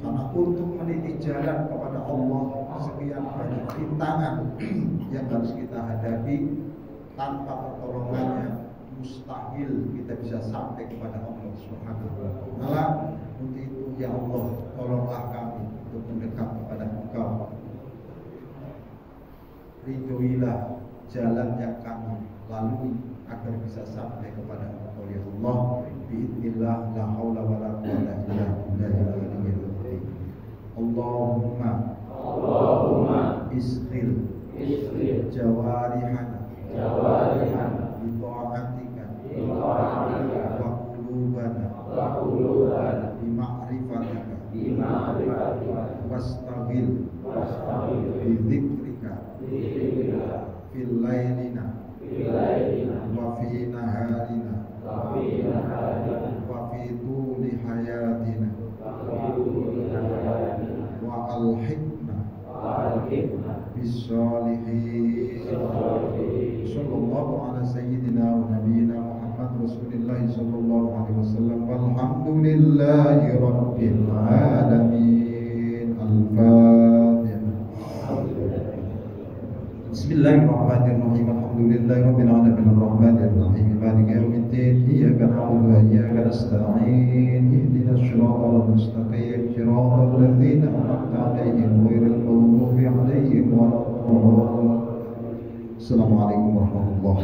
Karena untuk meniti jalan kepada Allah, sekian banyak rintangan yang harus kita hadapi. Tanpa pertolongannya mustahil kita bisa sampai kepada Allah Subhanahu wa Ta'ala. Untuk itu ya Allah, tolonglah kami untuk mendekat kepada Engkau. Ridhoilah jalan yang kami lalui agar bisa sampai kepada Engkau ya Allah. Biidznillah, la haula wala quwwata illa billahil aliyyil azim. Allahumma isqil jawarihana bi ta'atika wa qulubana bi ma'rifatika wastaghil bi dzikrika fil lailina wa fi naharina wa fi tuli hayatina wa alhiqna bis-sholihin. Sallallahu ala sayyidina wa nabiyyina Muhammad Rasulillah sallallahu alaihi wasallam. Walhamdulillahi rabbil alamin. Al-Fatihah. Bismillahirrahmanirrahim. Alhamdulillahi rabbil alamin. Ar-Rahmanir Rahim. Maliki yaumiddin. Iyyaka na'budu wa iyyaka nasta'in. Ihdinas siratal mustaqim. Siratal ladzina an'amta 'alaihim ghairil maghdubi 'alaihim waladdallin. Assalamualaikum warahmatullahi